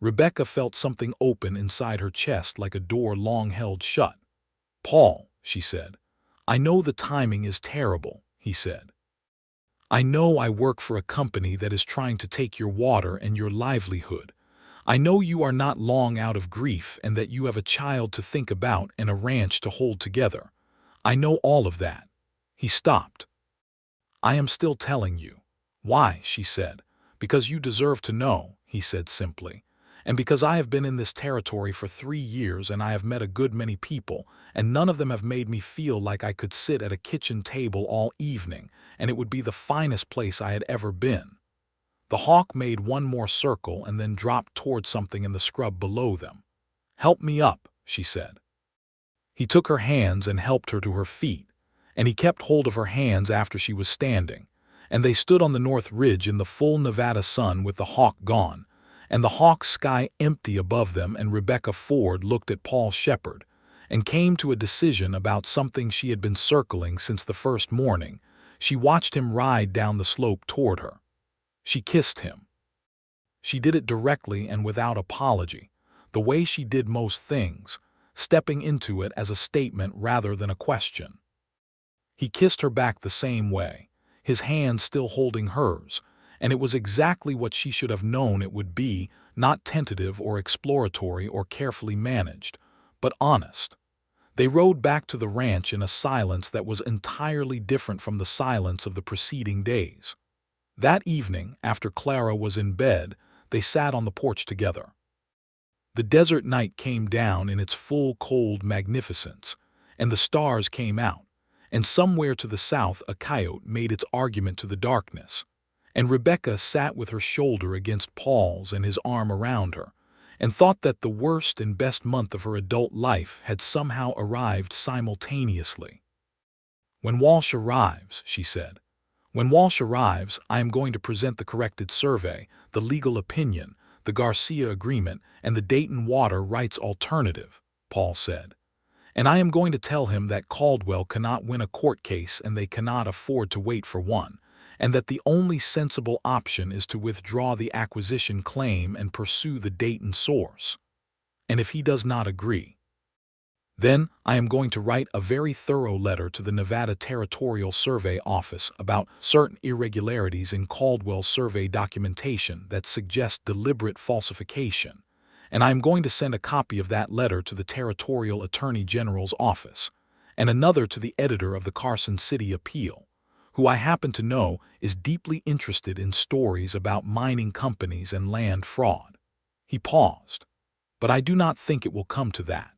Rebecca felt something open inside her chest like a door long held shut. "Paul," she said. "I know the timing is terrible," he said. "I know I work for a company that is trying to take your water and your livelihood. I know you are not long out of grief and that you have a child to think about and a ranch to hold together. I know all of that." He stopped. "I am still telling you." "Why?" she said. "Because you deserve to know," he said simply. "And because I have been in this territory for 3 years and I have met a good many people, and none of them have made me feel like I could sit at a kitchen table all evening, and it would be the finest place I had ever been." The hawk made one more circle and then dropped toward something in the scrub below them. "Help me up," she said. He took her hands and helped her to her feet, and he kept hold of her hands after she was standing, and they stood on the North Ridge in the full Nevada sun with the hawk gone, and the hawk sky empty above them, and Rebecca Ford looked at Paul Shepard and came to a decision about something she had been circling since the first morning. She watched him ride down the slope toward her. She kissed him. She did it directly and without apology, the way she did most things, stepping into it as a statement rather than a question. He kissed her back the same way, his hand still holding hers, and it was exactly what she should have known it would be, not tentative or exploratory or carefully managed, but honest. They rode back to the ranch in a silence that was entirely different from the silence of the preceding days. That evening, after Clara was in bed, they sat on the porch together. The desert night came down in its full cold magnificence, and the stars came out, and somewhere to the south a coyote made its argument to the darkness, and Rebecca sat with her shoulder against Paul's and his arm around her, and thought that the worst and best month of her adult life had somehow arrived simultaneously. "When Walsh arrives," she said, "when Walsh arrives, I am going to present the corrected survey, the legal opinion, the Garcia agreement, and the Dayton water rights alternative," Paul said. and I am going to tell him that Caldwell cannot win a court case and they cannot afford to wait for one, and that the only sensible option is to withdraw the acquisition claim and pursue the Dayton source. And if he does not agree, then I am going to write a very thorough letter to the Nevada Territorial Survey Office about certain irregularities in Caldwell's survey documentation that suggest deliberate falsification, and I am going to send a copy of that letter to the Territorial Attorney General's office, and another to the editor of the Carson City Appeal, who I happen to know is deeply interested in stories about mining companies and land fraud. He paused. But I do not think it will come to that.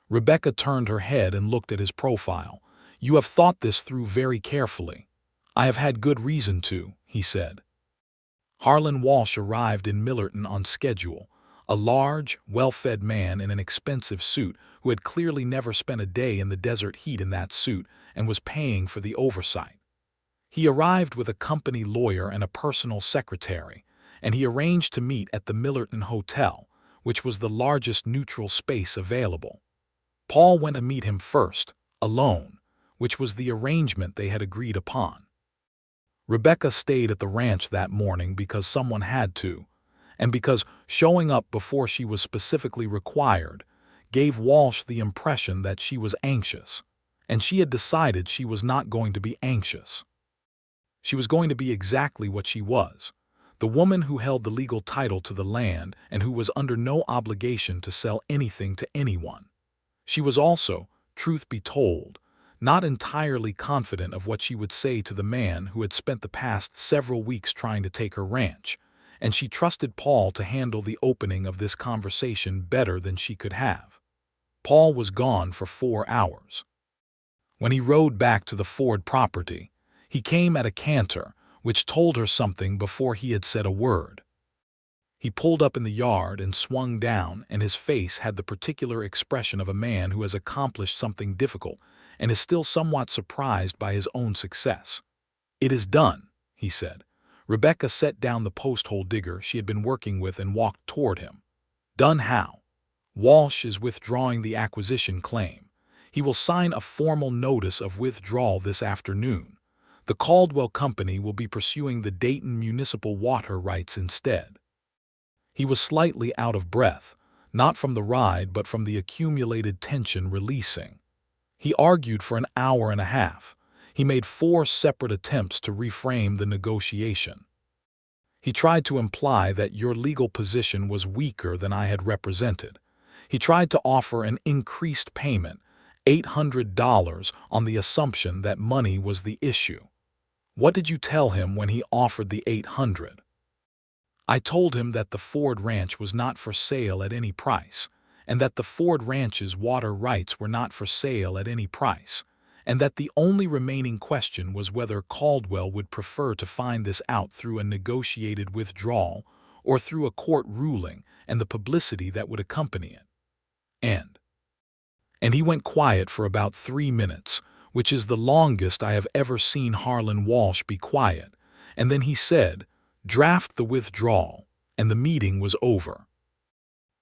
Rebecca turned her head and looked at his profile. You have thought this through very carefully. I have had good reason to, he said. Harlan Walsh arrived in Millerton on schedule, a large, well-fed man in an expensive suit who had clearly never spent a day in the desert heat in that suit and was paying for the oversight. He arrived with a company lawyer and a personal secretary, and he arranged to meet at the Millerton Hotel, which was the largest neutral space available. Paul went to meet him first, alone, which was the arrangement they had agreed upon. Rebecca stayed at the ranch that morning because someone had to, and because showing up before she was specifically required gave Walsh the impression that she was anxious, and she had decided she was not going to be anxious. She was going to be exactly what she was, the woman who held the legal title to the land and who was under no obligation to sell anything to anyone. She was also, truth be told, not entirely confident of what she would say to the man who had spent the past several weeks trying to take her ranch, and she trusted Paul to handle the opening of this conversation better than she could have. Paul was gone for 4 hours. When he rode back to the Ford property, he came at a canter, which told her something before he had said a word. He pulled up in the yard and swung down, and his face had the particular expression of a man who has accomplished something difficult and is still somewhat surprised by his own success. It is done, he said. Rebecca set down the post-hole digger she had been working with and walked toward him. Done how? Walsh is withdrawing the acquisition claim. He will sign a formal notice of withdrawal this afternoon. The Caldwell Company will be pursuing the Dayton municipal water rights instead. He was slightly out of breath, not from the ride but from the accumulated tension releasing. He argued for an hour and a half. He made 4 separate attempts to reframe the negotiation. He tried to imply that your legal position was weaker than I had represented. He tried to offer an increased payment, $800, on the assumption that money was the issue. What did you tell him when he offered the $800? I told him that the Ford Ranch was not for sale at any price, and that the Ford Ranch's water rights were not for sale at any price, and that the only remaining question was whether Caldwell would prefer to find this out through a negotiated withdrawal or through a court ruling and the publicity that would accompany it. And he went quiet for about 3 minutes, which is the longest I have ever seen Harlan Walsh be quiet, and then he said, "Draft the withdrawal," and the meeting was over.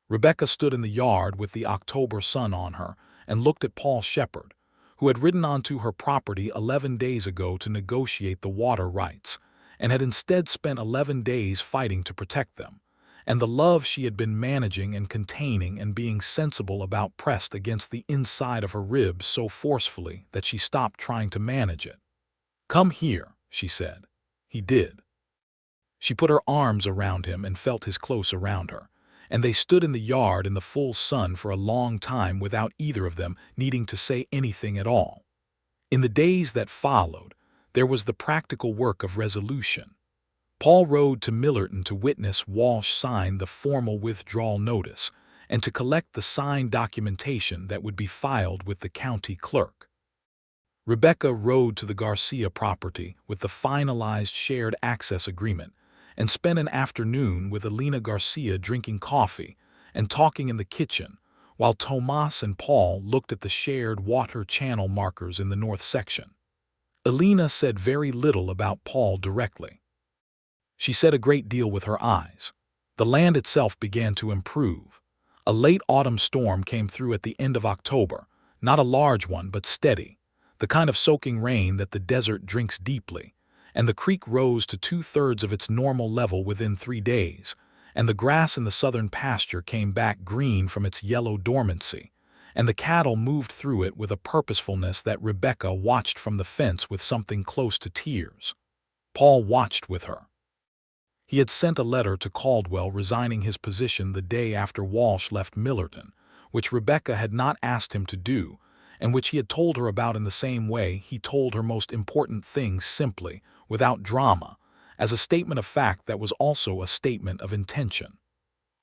Rebecca stood in the yard with the October sun on her and looked at Paul Shepard, who had ridden onto her property 11 days ago to negotiate the water rights, and had instead spent 11 days fighting to protect them, and the love she had been managing and containing and being sensible about pressed against the inside of her ribs so forcefully that she stopped trying to manage it. "Come here," she said. He did. She put her arms around him and felt his close around her, and they stood in the yard in the full sun for a long time without either of them needing to say anything at all. In the days that followed, there was the practical work of resolution. Paul rode to Millerton to witness Walsh sign the formal withdrawal notice and to collect the signed documentation that would be filed with the county clerk. Rebecca rode to the Garcia property with the finalized shared access agreement and spent an afternoon with Elena Garcia drinking coffee and talking in the kitchen while Tomas and Paul looked at the shared water channel markers in the north section. Elena said very little about Paul directly. She said a great deal with her eyes. The land itself began to improve. A late autumn storm came through at the end of October, not a large one but steady, the kind of soaking rain that the desert drinks deeply, and the creek rose to 2/3 of its normal level within 3 days, and the grass in the southern pasture came back green from its yellow dormancy, and the cattle moved through it with a purposefulness that Rebecca watched from the fence with something close to tears. Paul watched with her. He had sent a letter to Caldwell resigning his position the day after Walsh left Millerton, which Rebecca had not asked him to do, and which he had told her about in the same way he told her most important things simply, without drama, as a statement of fact that was also a statement of intention.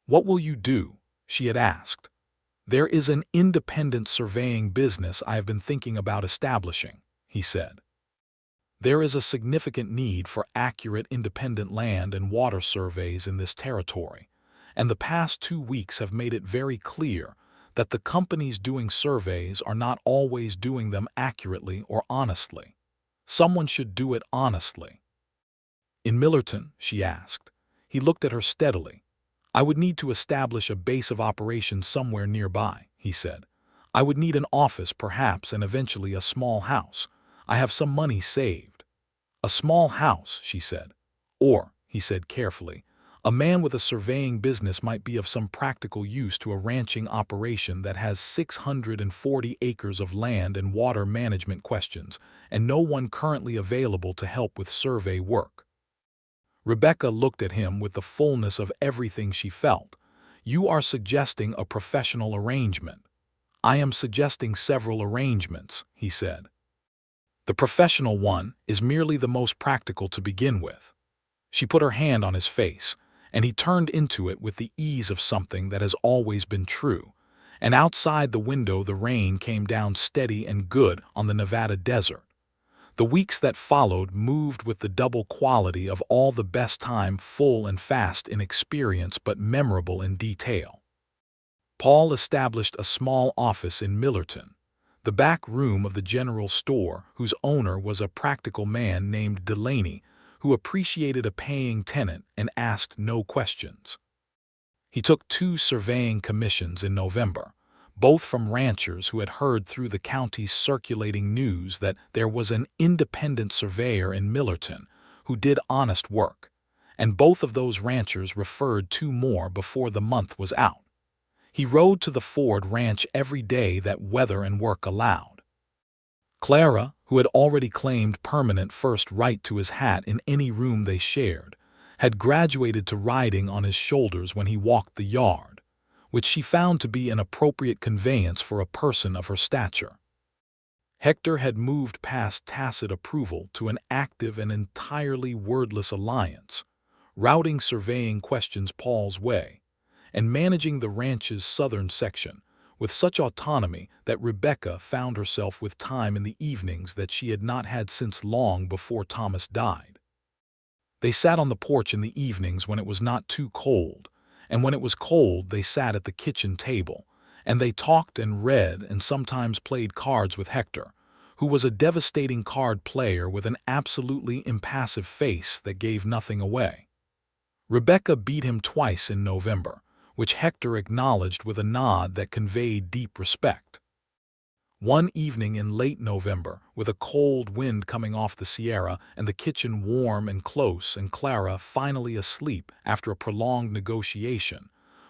"What will you do?" she had asked. "There is an independent surveying business I have been thinking about establishing," he said. "There is a significant need for accurate independent land and water surveys in this territory, and the past 2 weeks have made it very clear that the companies doing surveys are not always doing them accurately or honestly. Someone should do it honestly." "In Millerton?" she asked. He looked at her steadily. "I would need to establish a base of operations somewhere nearby," he said. "I would need an office perhaps and eventually a small house. I have some money saved." "A small house," she said. "Or," he said carefully, "a man with a surveying business might be of some practical use to a ranching operation that has 640 acres of land and water management questions, and no one currently available to help with survey work." Rebecca looked at him with the fullness of everything she felt. "You are suggesting a professional arrangement." "I am suggesting several arrangements," he said. "The professional one is merely the most practical to begin with." She put her hand on his face, and he turned into it with the ease of something that has always been true, and outside the window the rain came down steady and good on the Nevada desert. The weeks that followed moved with the double quality of all the best time, full and fast in experience but memorable in detail. Paul established a small office in Millerton, the back room of the general store, whose owner was a practical man named Delaney, who appreciated a paying tenant and asked no questions. He took 2 surveying commissions in November, both from ranchers who had heard through the county's circulating news that there was an independent surveyor in Millerton who did honest work, and both of those ranchers referred 2 more before the month was out. He rode to the Ford ranch every day that weather and work allowed. Clara, who had already claimed permanent first right to his hat in any room they shared, had graduated to riding on his shoulders when he walked the yard, which she found to be an appropriate conveyance for a person of her stature. Hector had moved past tacit approval to an active and entirely wordless alliance, routing surveying questions Paul's way, and managing the ranch's southern section with such autonomy that Rebecca found herself with time in the evenings that she had not had since long before Thomas died. They sat on the porch in the evenings when it was not too cold, and when it was cold they sat at the kitchen table, and they talked and read and sometimes played cards with Hector, who was a devastating card player with an absolutely impassive face that gave nothing away. Rebecca beat him twice in November, which Hector acknowledged with a nod that conveyed deep respect. One evening in late November, with a cold wind coming off the Sierra and the kitchen warm and close and Clara finally asleep after a prolonged negotiation,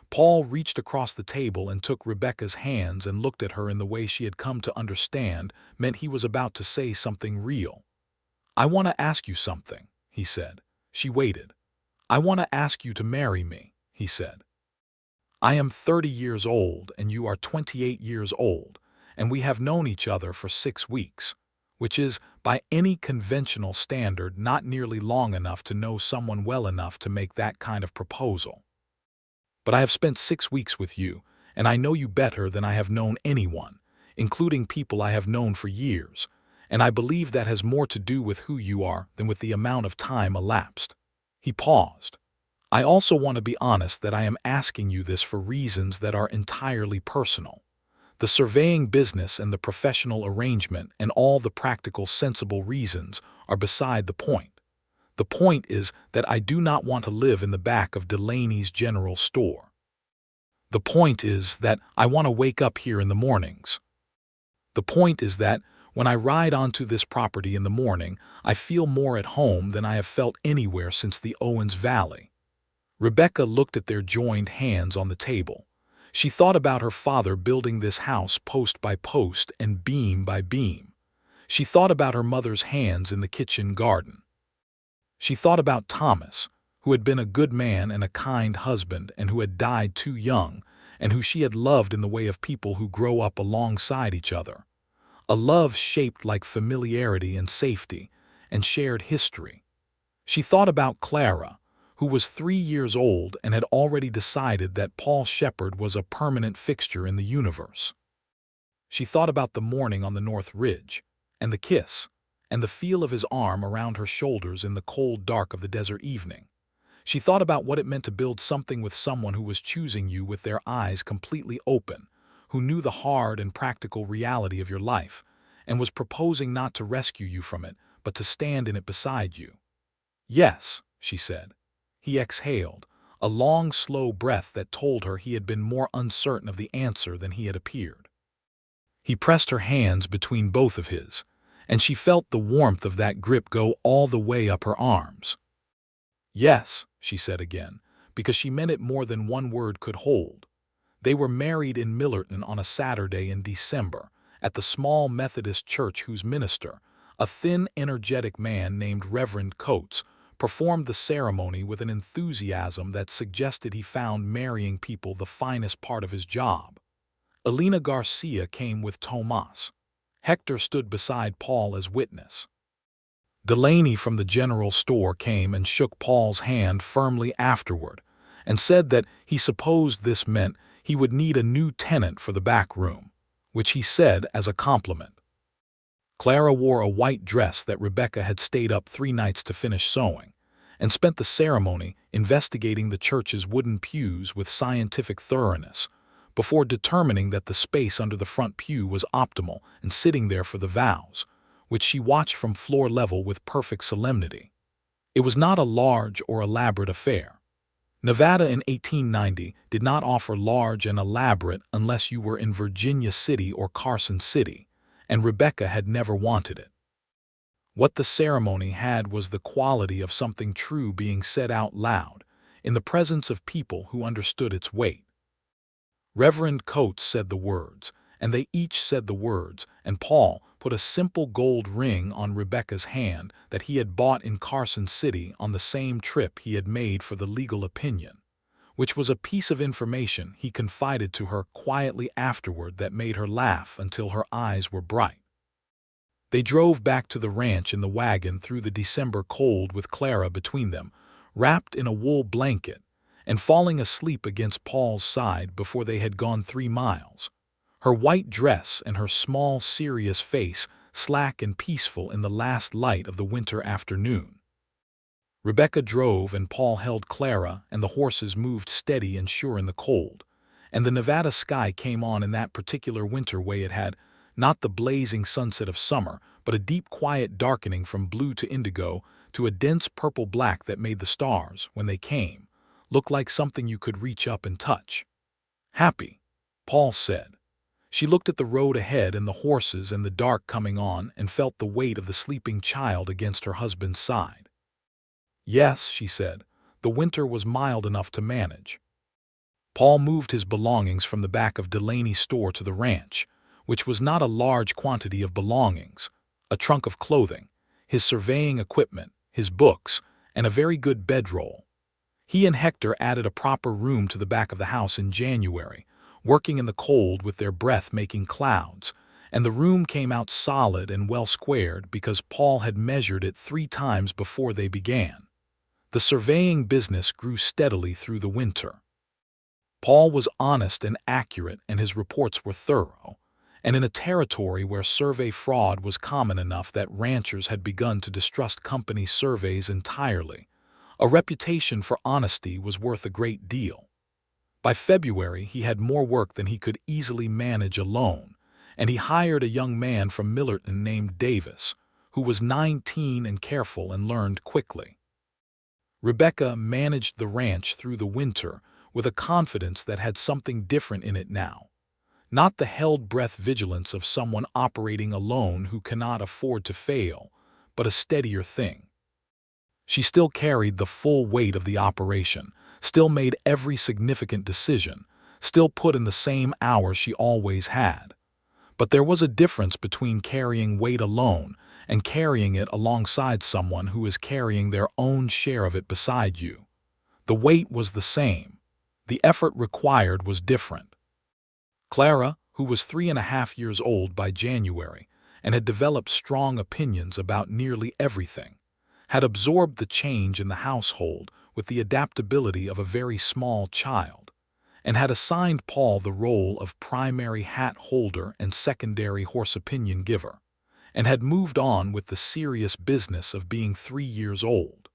Paul reached across the table and took Rebecca's hands and looked at her in the way she had come to understand meant he was about to say something real. "I want to ask you something," he said. She waited. "I want to ask you to marry me," he said. "I am 30 years old and you are 28 years old, and we have known each other for 6 weeks, which is, by any conventional standard, not nearly long enough to know someone well enough to make that kind of proposal. But I have spent 6 weeks with you, and I know you better than I have known anyone, including people I have known for years, and I believe that has more to do with who you are than with the amount of time elapsed." He paused. "I also want to be honest that I am asking you this for reasons that are entirely personal. The surveying business and the professional arrangement and all the practical, sensible reasons are beside the point. The point is that I do not want to live in the back of Delaney's general store. The point is that I want to wake up here in the mornings." The point is that when I ride onto this property in the morning, I feel more at home than I have felt anywhere since the Owens Valley." Rebecca looked at their joined hands on the table. She thought about her father building this house post by post and beam by beam. She thought about her mother's hands in the kitchen garden. She thought about Thomas, who had been a good man and a kind husband and who had died too young, and who she had loved in the way of people who grow up alongside each other. A love shaped like familiarity and safety, and shared history. She thought about Clara, who was 3 years old and had already decided that Paul Shepard was a permanent fixture in the universe. She thought about the morning on the North Ridge, and the kiss, and the feel of his arm around her shoulders in the cold dark of the desert evening. She thought about what it meant to build something with someone who was choosing you with their eyes completely open, who knew the hard and practical reality of your life, and was proposing not to rescue you from it, but to stand in it beside you. "Yes," she said. He exhaled, a long, slow breath that told her he had been more uncertain of the answer than he had appeared. He pressed her hands between both of his, and she felt the warmth of that grip go all the way up her arms. "Yes," she said again, because she meant it more than one word could hold. They were married in Millerton on a Saturday in December, at the small Methodist church whose minister, a thin, energetic man named Reverend Coates, performed the ceremony with an enthusiasm that suggested he found marrying people the finest part of his job. Elena Garcia came with Tomas. Hector stood beside Paul as witness. Delaney from the general store came and shook Paul's hand firmly afterward, and said that he supposed this meant he would need a new tenant for the back room, which he said as a compliment. Clara wore a white dress that Rebecca had stayed up 3 nights to finish sewing, and spent the ceremony investigating the church's wooden pews with scientific thoroughness, before determining that the space under the front pew was optimal and sitting there for the vows, which she watched from floor level with perfect solemnity. It was not a large or elaborate affair. Nevada in 1890 did not offer large and elaborate unless you were in Virginia City or Carson City, and Rebecca had never wanted it. What the ceremony had was the quality of something true being said out loud, in the presence of people who understood its weight. Reverend Coates said the words, and they each said the words, and Paul put a simple gold ring on Rebecca's hand that he had bought in Carson City on the same trip he had made for the legal opinion, which was a piece of information he confided to her quietly afterward that made her laugh until her eyes were bright. They drove back to the ranch in the wagon through the December cold with Clara between them, wrapped in a wool blanket, and falling asleep against Paul's side before they had gone 3 miles. Her white dress and her small, serious face slack and peaceful in the last light of the winter afternoon. Rebecca drove and Paul held Clara, and the horses moved steady and sure in the cold, and the Nevada sky came on in that particular winter way it had, not the blazing sunset of summer, but a deep quiet darkening from blue to indigo to a dense purple-black that made the stars, when they came, look like something you could reach up and touch. "Happy," Paul said. She looked at the road ahead and the horses and the dark coming on and felt the weight of the sleeping child against her husband's side. "Yes," she said, "the winter was mild enough to manage." Paul moved his belongings from the back of Delaney's store to the ranch, which was not a large quantity of belongings, a trunk of clothing, his surveying equipment, his books, and a very good bedroll. He and Hector added a proper room to the back of the house in January, working in the cold with their breath making clouds, and the room came out solid and well squared because Paul had measured it 3 times before they began. The surveying business grew steadily through the winter. Paul was honest and accurate, and his reports were thorough, and in a territory where survey fraud was common enough that ranchers had begun to distrust company surveys entirely, a reputation for honesty was worth a great deal. By February, he had more work than he could easily manage alone, and he hired a young man from Millerton named Davis, who was 19 and careful and learned quickly. Rebecca managed the ranch through the winter with a confidence that had something different in it now. not the held-breath vigilance of someone operating alone who cannot afford to fail, but a steadier thing. She still carried the full weight of the operation, still made every significant decision, still put in the same hours she always had. But there was a difference between carrying weight alone and carrying it alongside someone who is carrying their own share of it beside you. The weight was the same. The effort required was different. Clara, who was 3.5 years old by January and had developed strong opinions about nearly everything, had absorbed the change in the household with the adaptability of a very small child, and had assigned Paul the role of primary hat holder and secondary horse opinion giver, and had moved on with the serious business of being 3 years old.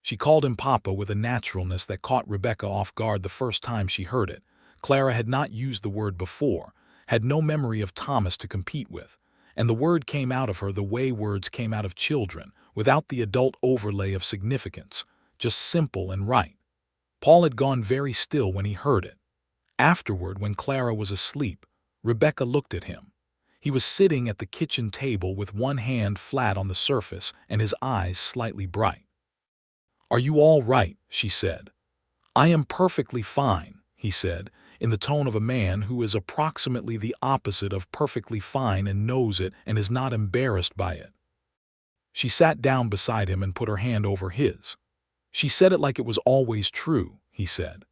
She called him Papa with a naturalness that caught Rebecca off guard the first time she heard it. Clara had not used the word before, had no memory of Thomas to compete with, and the word came out of her the way words came out of children, without the adult overlay of significance, just simple and right. Paul had gone very still when he heard it. Afterward, when Clara was asleep, Rebecca looked at him. He was sitting at the kitchen table with one hand flat on the surface and his eyes slightly bright. "Are you all right?" she said. "I am perfectly fine," he said, in the tone of a man who is approximately the opposite of perfectly fine and knows it and is not embarrassed by it. She sat down beside him and put her hand over his. "She said it like it was always true," he said.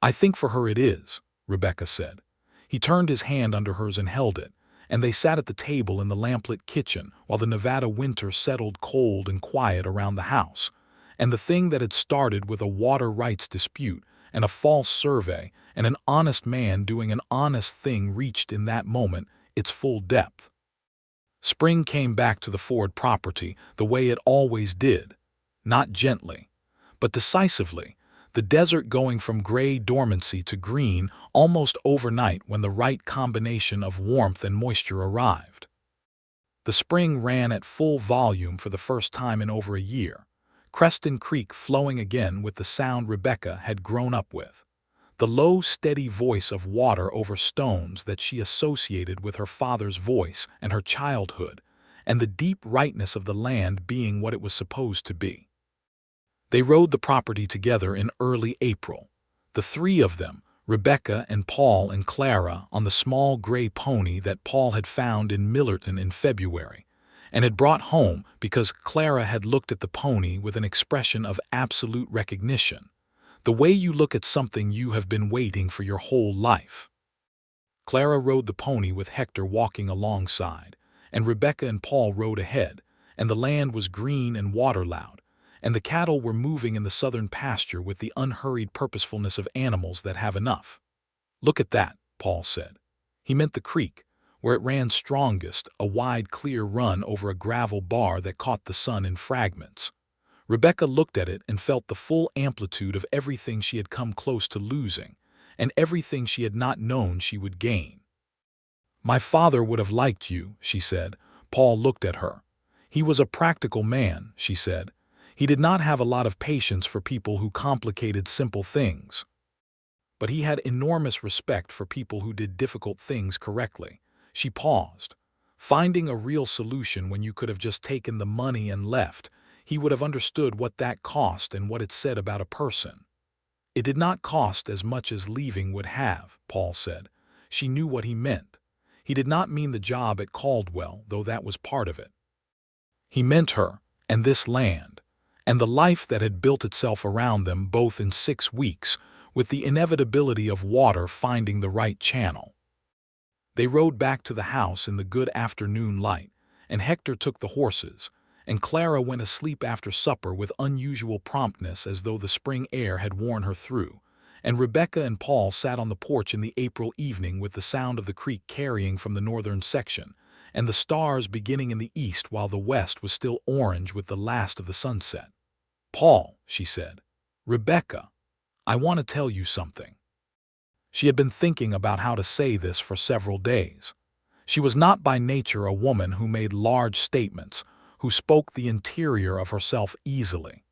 "I think for her it is," Rebecca said. He turned his hand under hers and held it, and they sat at the table in the lamplit kitchen while the Nevada winter settled cold and quiet around the house, and the thing that had started with a water rights dispute and a false survey and an honest man doing an honest thing reached in that moment its full depth. Spring came back to the Ford property the way it always did, not gently, but decisively, the desert going from gray dormancy to green almost overnight when the right combination of warmth and moisture arrived. The spring ran at full volume for the first time in over a year, Creston Creek flowing again with the sound Rebecca had grown up with, the low, steady voice of water over stones that she associated with her father's voice and her childhood, and the deep rightness of the land being what it was supposed to be. They rode the property together in early April, the three of them, Rebecca and Paul and Clara, on the small gray pony that Paul had found in Millerton in February, and had brought home because Clara had looked at the pony with an expression of absolute recognition, the way you look at something you have been waiting for your whole life. Clara rode the pony with Hector walking alongside, and Rebecca and Paul rode ahead, and the land was green and water-loud, and the cattle were moving in the southern pasture with the unhurried purposefulness of animals that have enough. "Look at that," Paul said. He meant the creek, where it ran strongest, a wide, clear run over a gravel bar that caught the sun in fragments. Rebecca looked at it and felt the full amplitude of everything she had come close to losing, and everything she had not known she would gain. "My father would have liked you," she said. Paul looked at her. "He was a practical man," she said. "He did not have a lot of patience for people who complicated simple things. But he had enormous respect for people who did difficult things correctly." She paused. "Finding a real solution when you could have just taken the money and left, he would have understood what that cost and what it said about a person." "It did not cost as much as leaving would have," Paul said. She knew what he meant. He did not mean the job at Caldwell, though that was part of it. He meant her, and this land, and the life that had built itself around them both in 6 weeks, with the inevitability of water finding the right channel. They rode back to the house in the good afternoon light, and Hector took the horses, and Clara went asleep after supper with unusual promptness as though the spring air had worn her through, and Rebecca and Paul sat on the porch in the April evening with the sound of the creek carrying from the northern section, and the stars beginning in the east while the west was still orange with the last of the sunset. "Paul," she said. "Rebecca, I want to tell you something." She had been thinking about how to say this for several days. She was not by nature a woman who made large statements, who spoke the interior of herself easily.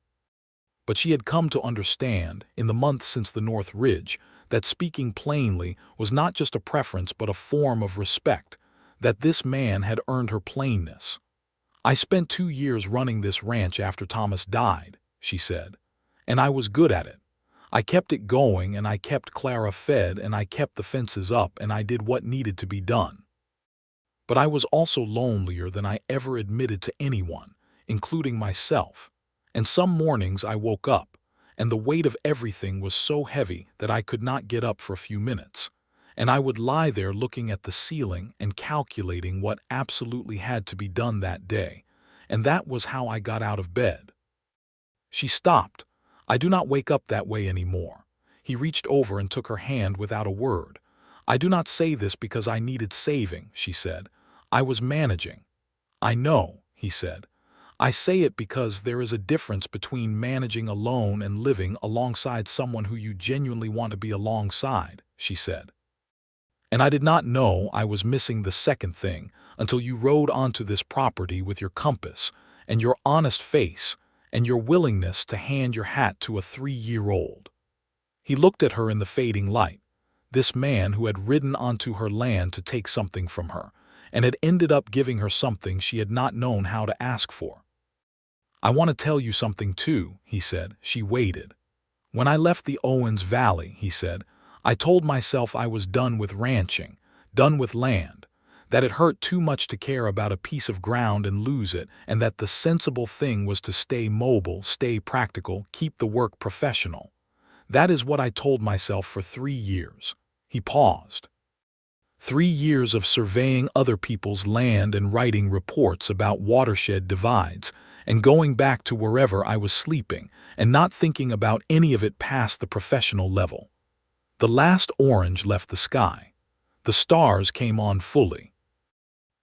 But she had come to understand, in the months since the North Ridge, that speaking plainly was not just a preference but a form of respect, that this man had earned her plainness. "I spent 2 years running this ranch after Thomas died," she said, "and I was good at it. I kept it going, and I kept Clara fed, and I kept the fences up, and I did what needed to be done. But I was also lonelier than I ever admitted to anyone, including myself. And some mornings I woke up, and the weight of everything was so heavy that I could not get up for a few minutes. And I would lie there looking at the ceiling and calculating what absolutely had to be done that day. And that was how I got out of bed." She stopped. "I do not wake up that way anymore." He reached over and took her hand without a word. "I do not say this because I needed saving," she said. "I was managing." "I know," he said. "I say it because there is a difference between managing alone and living alongside someone who you genuinely want to be alongside," she said. "And I did not know I was missing the second thing until you rode onto this property with your compass and your honest face and your willingness to hand your hat to a 3-year-old. He looked at her in the fading light, this man who had ridden onto her land to take something from her, and had ended up giving her something she had not known how to ask for. "I want to tell you something too," he said. She waited. "When I left the Owens Valley," he said, "I told myself I was done with ranching, done with land, that it hurt too much to care about a piece of ground and lose it, and that the sensible thing was to stay mobile, stay practical, keep the work professional. That is what I told myself for 3 years. He paused. 3 years of surveying other people's land and writing reports about watershed divides, and going back to wherever I was sleeping, and not thinking about any of it past the professional level. The last orange left the sky. The stars came on fully.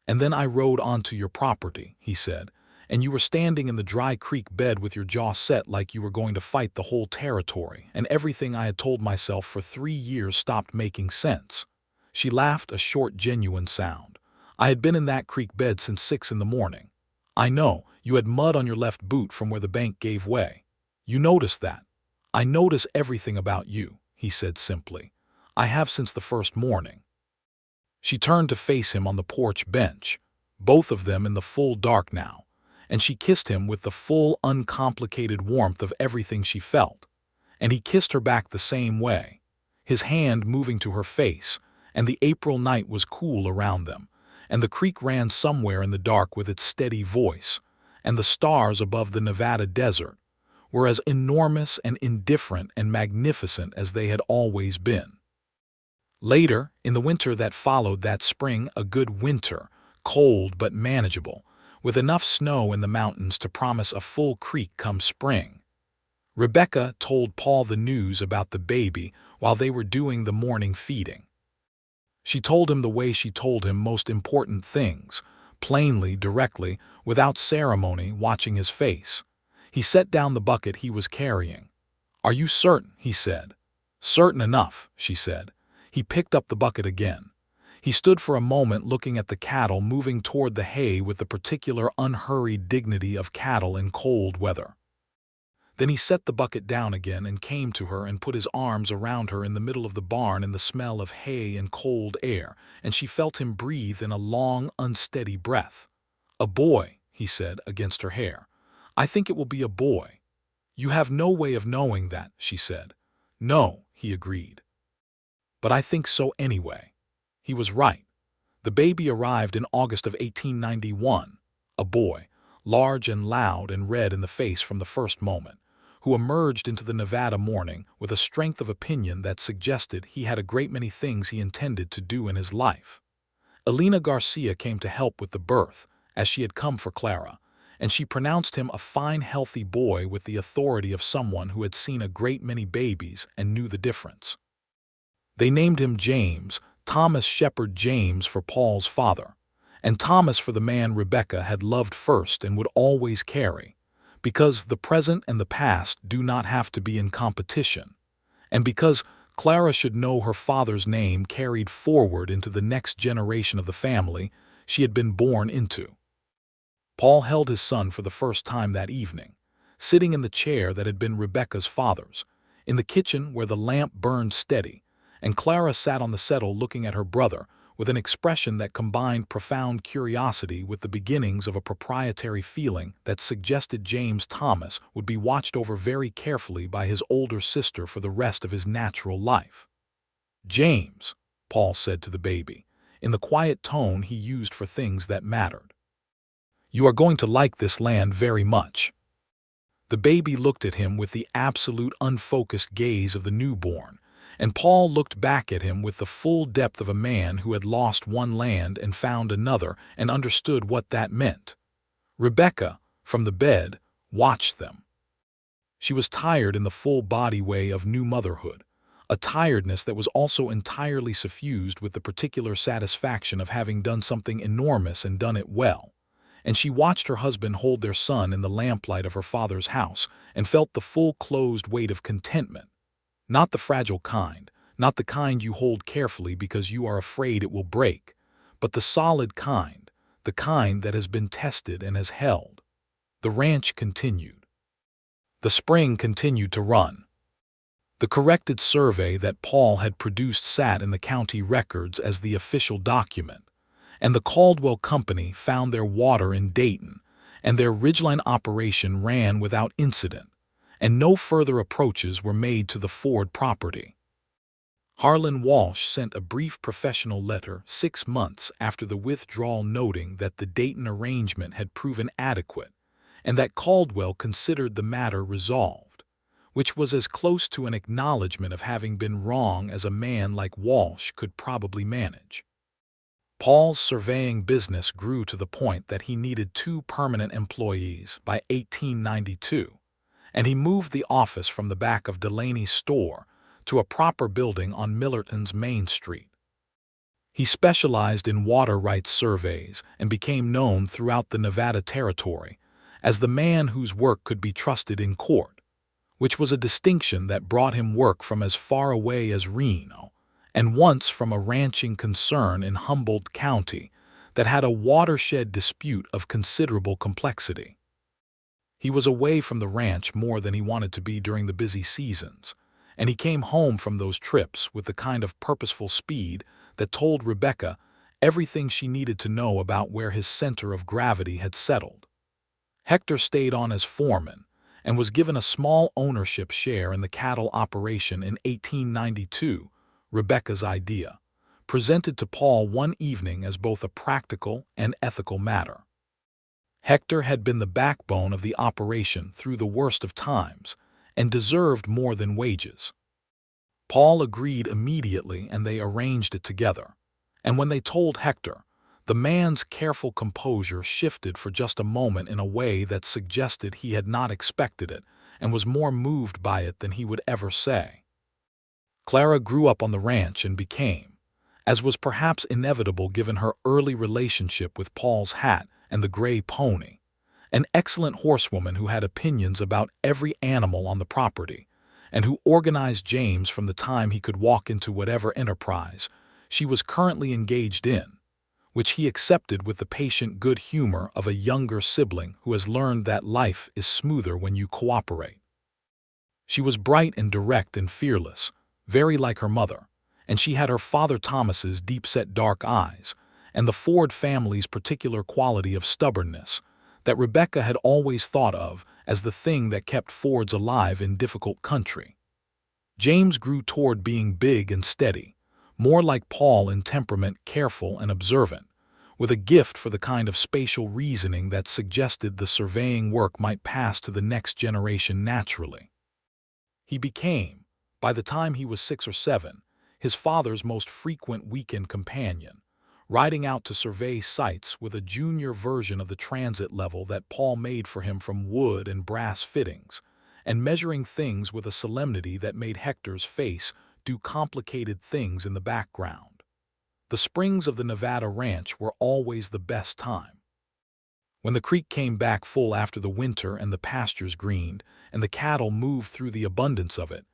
And then I rode onto your property," he said, "and you were standing in the dry creek bed with your jaw set like you were going to fight the whole territory, and everything I had told myself for 3 years stopped making sense." She laughed, a short, genuine sound. "I had been in that creek bed since 6 in the morning. I know, you had mud on your left boot from where the bank gave way. You noticed that. I notice everything about you," he said simply. "I have since the first morning." She turned to face him on the porch bench, both of them in the full dark now, and she kissed him with the full, uncomplicated warmth of everything she felt. And he kissed her back the same way, his hand moving to her face, and the April night was cool around them, and the creek ran somewhere in the dark with its steady voice, and the stars above the Nevada desert were as enormous and indifferent and magnificent as they had always been. Later, in the winter that followed that spring, a good winter, cold but manageable, with enough snow in the mountains to promise a full creek come spring, Rebecca told Paul the news about the baby while they were doing the morning feeding. She told him the way she told him most important things, plainly, directly, without ceremony, watching his face. He set down the bucket he was carrying. "Are you certain?" he said. "Certain enough," she said. He picked up the bucket again. He stood for a moment looking at the cattle moving toward the hay with the particular unhurried dignity of cattle in cold weather. Then he set the bucket down again and came to her and put his arms around her in the middle of the barn in the smell of hay and cold air, and she felt him breathe in a long, unsteady breath. "A boy," he said against her hair. "I think it will be a boy." "You have no way of knowing that," she said. "No," he agreed. "But I think so anyway." He was right. The baby arrived in August of 1891, a boy, large and loud and red in the face from the first moment, who emerged into the Nevada morning with a strength of opinion that suggested he had a great many things he intended to do in his life. Elena Garcia came to help with the birth, as she had come for Clara, and she pronounced him a fine, healthy boy with the authority of someone who had seen a great many babies and knew the difference. They named him James, Thomas Shepard James for Paul's father, and Thomas for the man Rebecca had loved first and would always carry, because the present and the past do not have to be in competition, and because Clara should know her father's name carried forward into the next generation of the family she had been born into. Paul held his son for the first time that evening, sitting in the chair that had been Rebecca's father's, in the kitchen where the lamp burned steady, and Clara sat on the settle looking at her brother with an expression that combined profound curiosity with the beginnings of a proprietary feeling that suggested James Thomas would be watched over very carefully by his older sister for the rest of his natural life. "James," Paul said to the baby, in the quiet tone he used for things that mattered, "you are going to like this land very much." The baby looked at him with the absolute unfocused gaze of the newborn, and Paul looked back at him with the full depth of a man who had lost one land and found another and understood what that meant. Rebecca, from the bed, watched them. She was tired in the full-body way of new motherhood, a tiredness that was also entirely suffused with the particular satisfaction of having done something enormous and done it well. And she watched her husband hold their son in the lamplight of her father's house and felt the full closed weight of contentment. Not the fragile kind, not the kind you hold carefully because you are afraid it will break, but the solid kind, the kind that has been tested and has held. The ranch continued. The spring continued to run. The corrected survey that Paul had produced sat in the county records as the official document, and the Caldwell Company found their water in Dayton, and their ridgeline operation ran without incident, and no further approaches were made to the Ford property. Harlan Walsh sent a brief professional letter 6 months after the withdrawal noting that the Dayton arrangement had proven adequate, and that Caldwell considered the matter resolved, which was as close to an acknowledgement of having been wrong as a man like Walsh could probably manage. Paul's surveying business grew to the point that he needed 2 permanent employees by 1892, and he moved the office from the back of Delaney's store to a proper building on Millerton's Main Street. He specialized in water rights surveys and became known throughout the Nevada Territory as the man whose work could be trusted in court, which was a distinction that brought him work from as far away as Reno, and once from a ranching concern in Humboldt County that had a watershed dispute of considerable complexity. He was away from the ranch more than he wanted to be during the busy seasons, and he came home from those trips with the kind of purposeful speed that told Rebecca everything she needed to know about where his center of gravity had settled. Hector stayed on as foreman and was given a small ownership share in the cattle operation in 1892, Rebecca's idea, presented to Paul one evening as both a practical and ethical matter. Hector had been the backbone of the operation through the worst of times and deserved more than wages. Paul agreed immediately and they arranged it together, and when they told Hector, the man's careful composure shifted for just a moment in a way that suggested he had not expected it and was more moved by it than he would ever say. Clara grew up on the ranch and became, as was perhaps inevitable given her early relationship with Paul's hat and the gray pony, an excellent horsewoman who had opinions about every animal on the property, and who organized James from the time he could walk into whatever enterprise she was currently engaged in, which he accepted with the patient good humor of a younger sibling who has learned that life is smoother when you cooperate. She was bright and direct and fearless, very like her mother, and she had her father Thomas's deep-set dark eyes and the Ford family's particular quality of stubbornness that Rebecca had always thought of as the thing that kept Fords alive in difficult country. James grew toward being big and steady, more like Paul in temperament, careful and observant, with a gift for the kind of spatial reasoning that suggested the surveying work might pass to the next generation naturally. He became, by the time he was 6 or 7, his father's most frequent weekend companion, riding out to survey sites with a junior version of the transit level that Paul made for him from wood and brass fittings, and measuring things with a solemnity that made Hector's face do complicated things in the background. The springs of the Nevada ranch were always the best time. When the creek came back full after the winter and the pastures greened and the cattle moved through the abundance of it,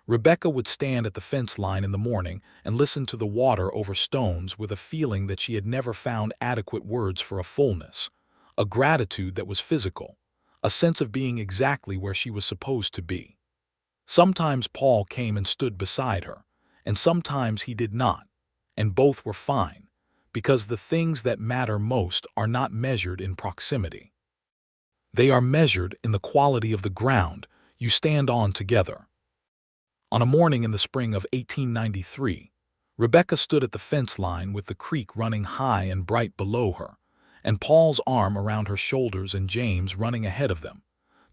Rebecca would stand at the fence line in the morning and listen to the water over stones with a feeling that she had never found adequate words for a fullness, a gratitude that was physical, a sense of being exactly where she was supposed to be. Sometimes Paul came and stood beside her, and sometimes he did not, and both were fine, because the things that matter most are not measured in proximity. They are measured in the quality of the ground you stand on together. On a morning in the spring of 1893, Rebecca stood at the fence line with the creek running high and bright below her, and Paul's arm around her shoulders and James running ahead of them,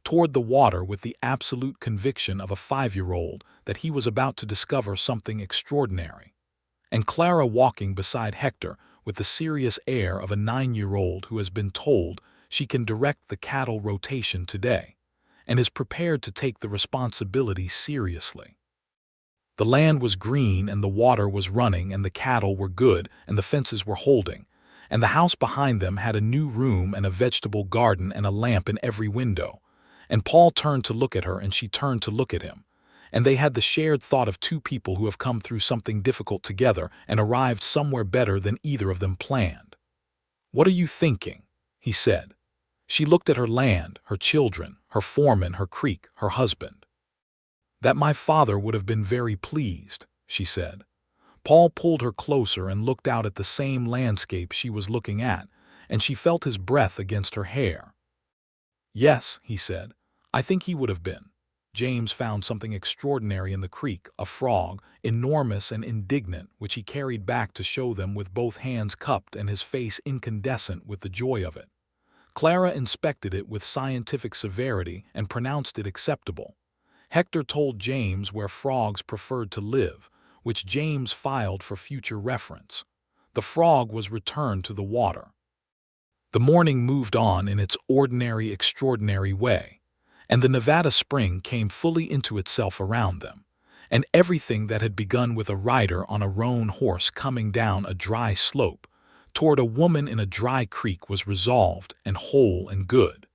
toward the water with the absolute conviction of a 5-year-old that he was about to discover something extraordinary, and Clara walking beside Hector with the serious air of a 9-year-old who has been told she can direct the cattle rotation today, and is prepared to take the responsibility seriously. The land was green and the water was running and the cattle were good and the fences were holding, and the house behind them had a new room and a vegetable garden and a lamp in every window, and Paul turned to look at her and she turned to look at him, and they had the shared thought of two people who have come through something difficult together and arrived somewhere better than either of them planned. "What are you thinking?" he said. She looked at her land, her children, her foreman, her creek, her husband. "That my father would have been very pleased," she said. Paul pulled her closer and looked out at the same landscape she was looking at, and she felt his breath against her hair. "Yes," he said, "I think he would have been." James found something extraordinary in the creek, a frog, enormous and indignant, which he carried back to show them with both hands cupped and his face incandescent with the joy of it. Clara inspected it with scientific severity and pronounced it acceptable. Hector told James where frogs preferred to live, which James filed for future reference. The frog was returned to the water. The morning moved on in its ordinary, extraordinary way, and the Nevada spring came fully into itself around them, and everything that had begun with a rider on a roan horse coming down a dry slope toward a woman in a dry creek was resolved and whole and good.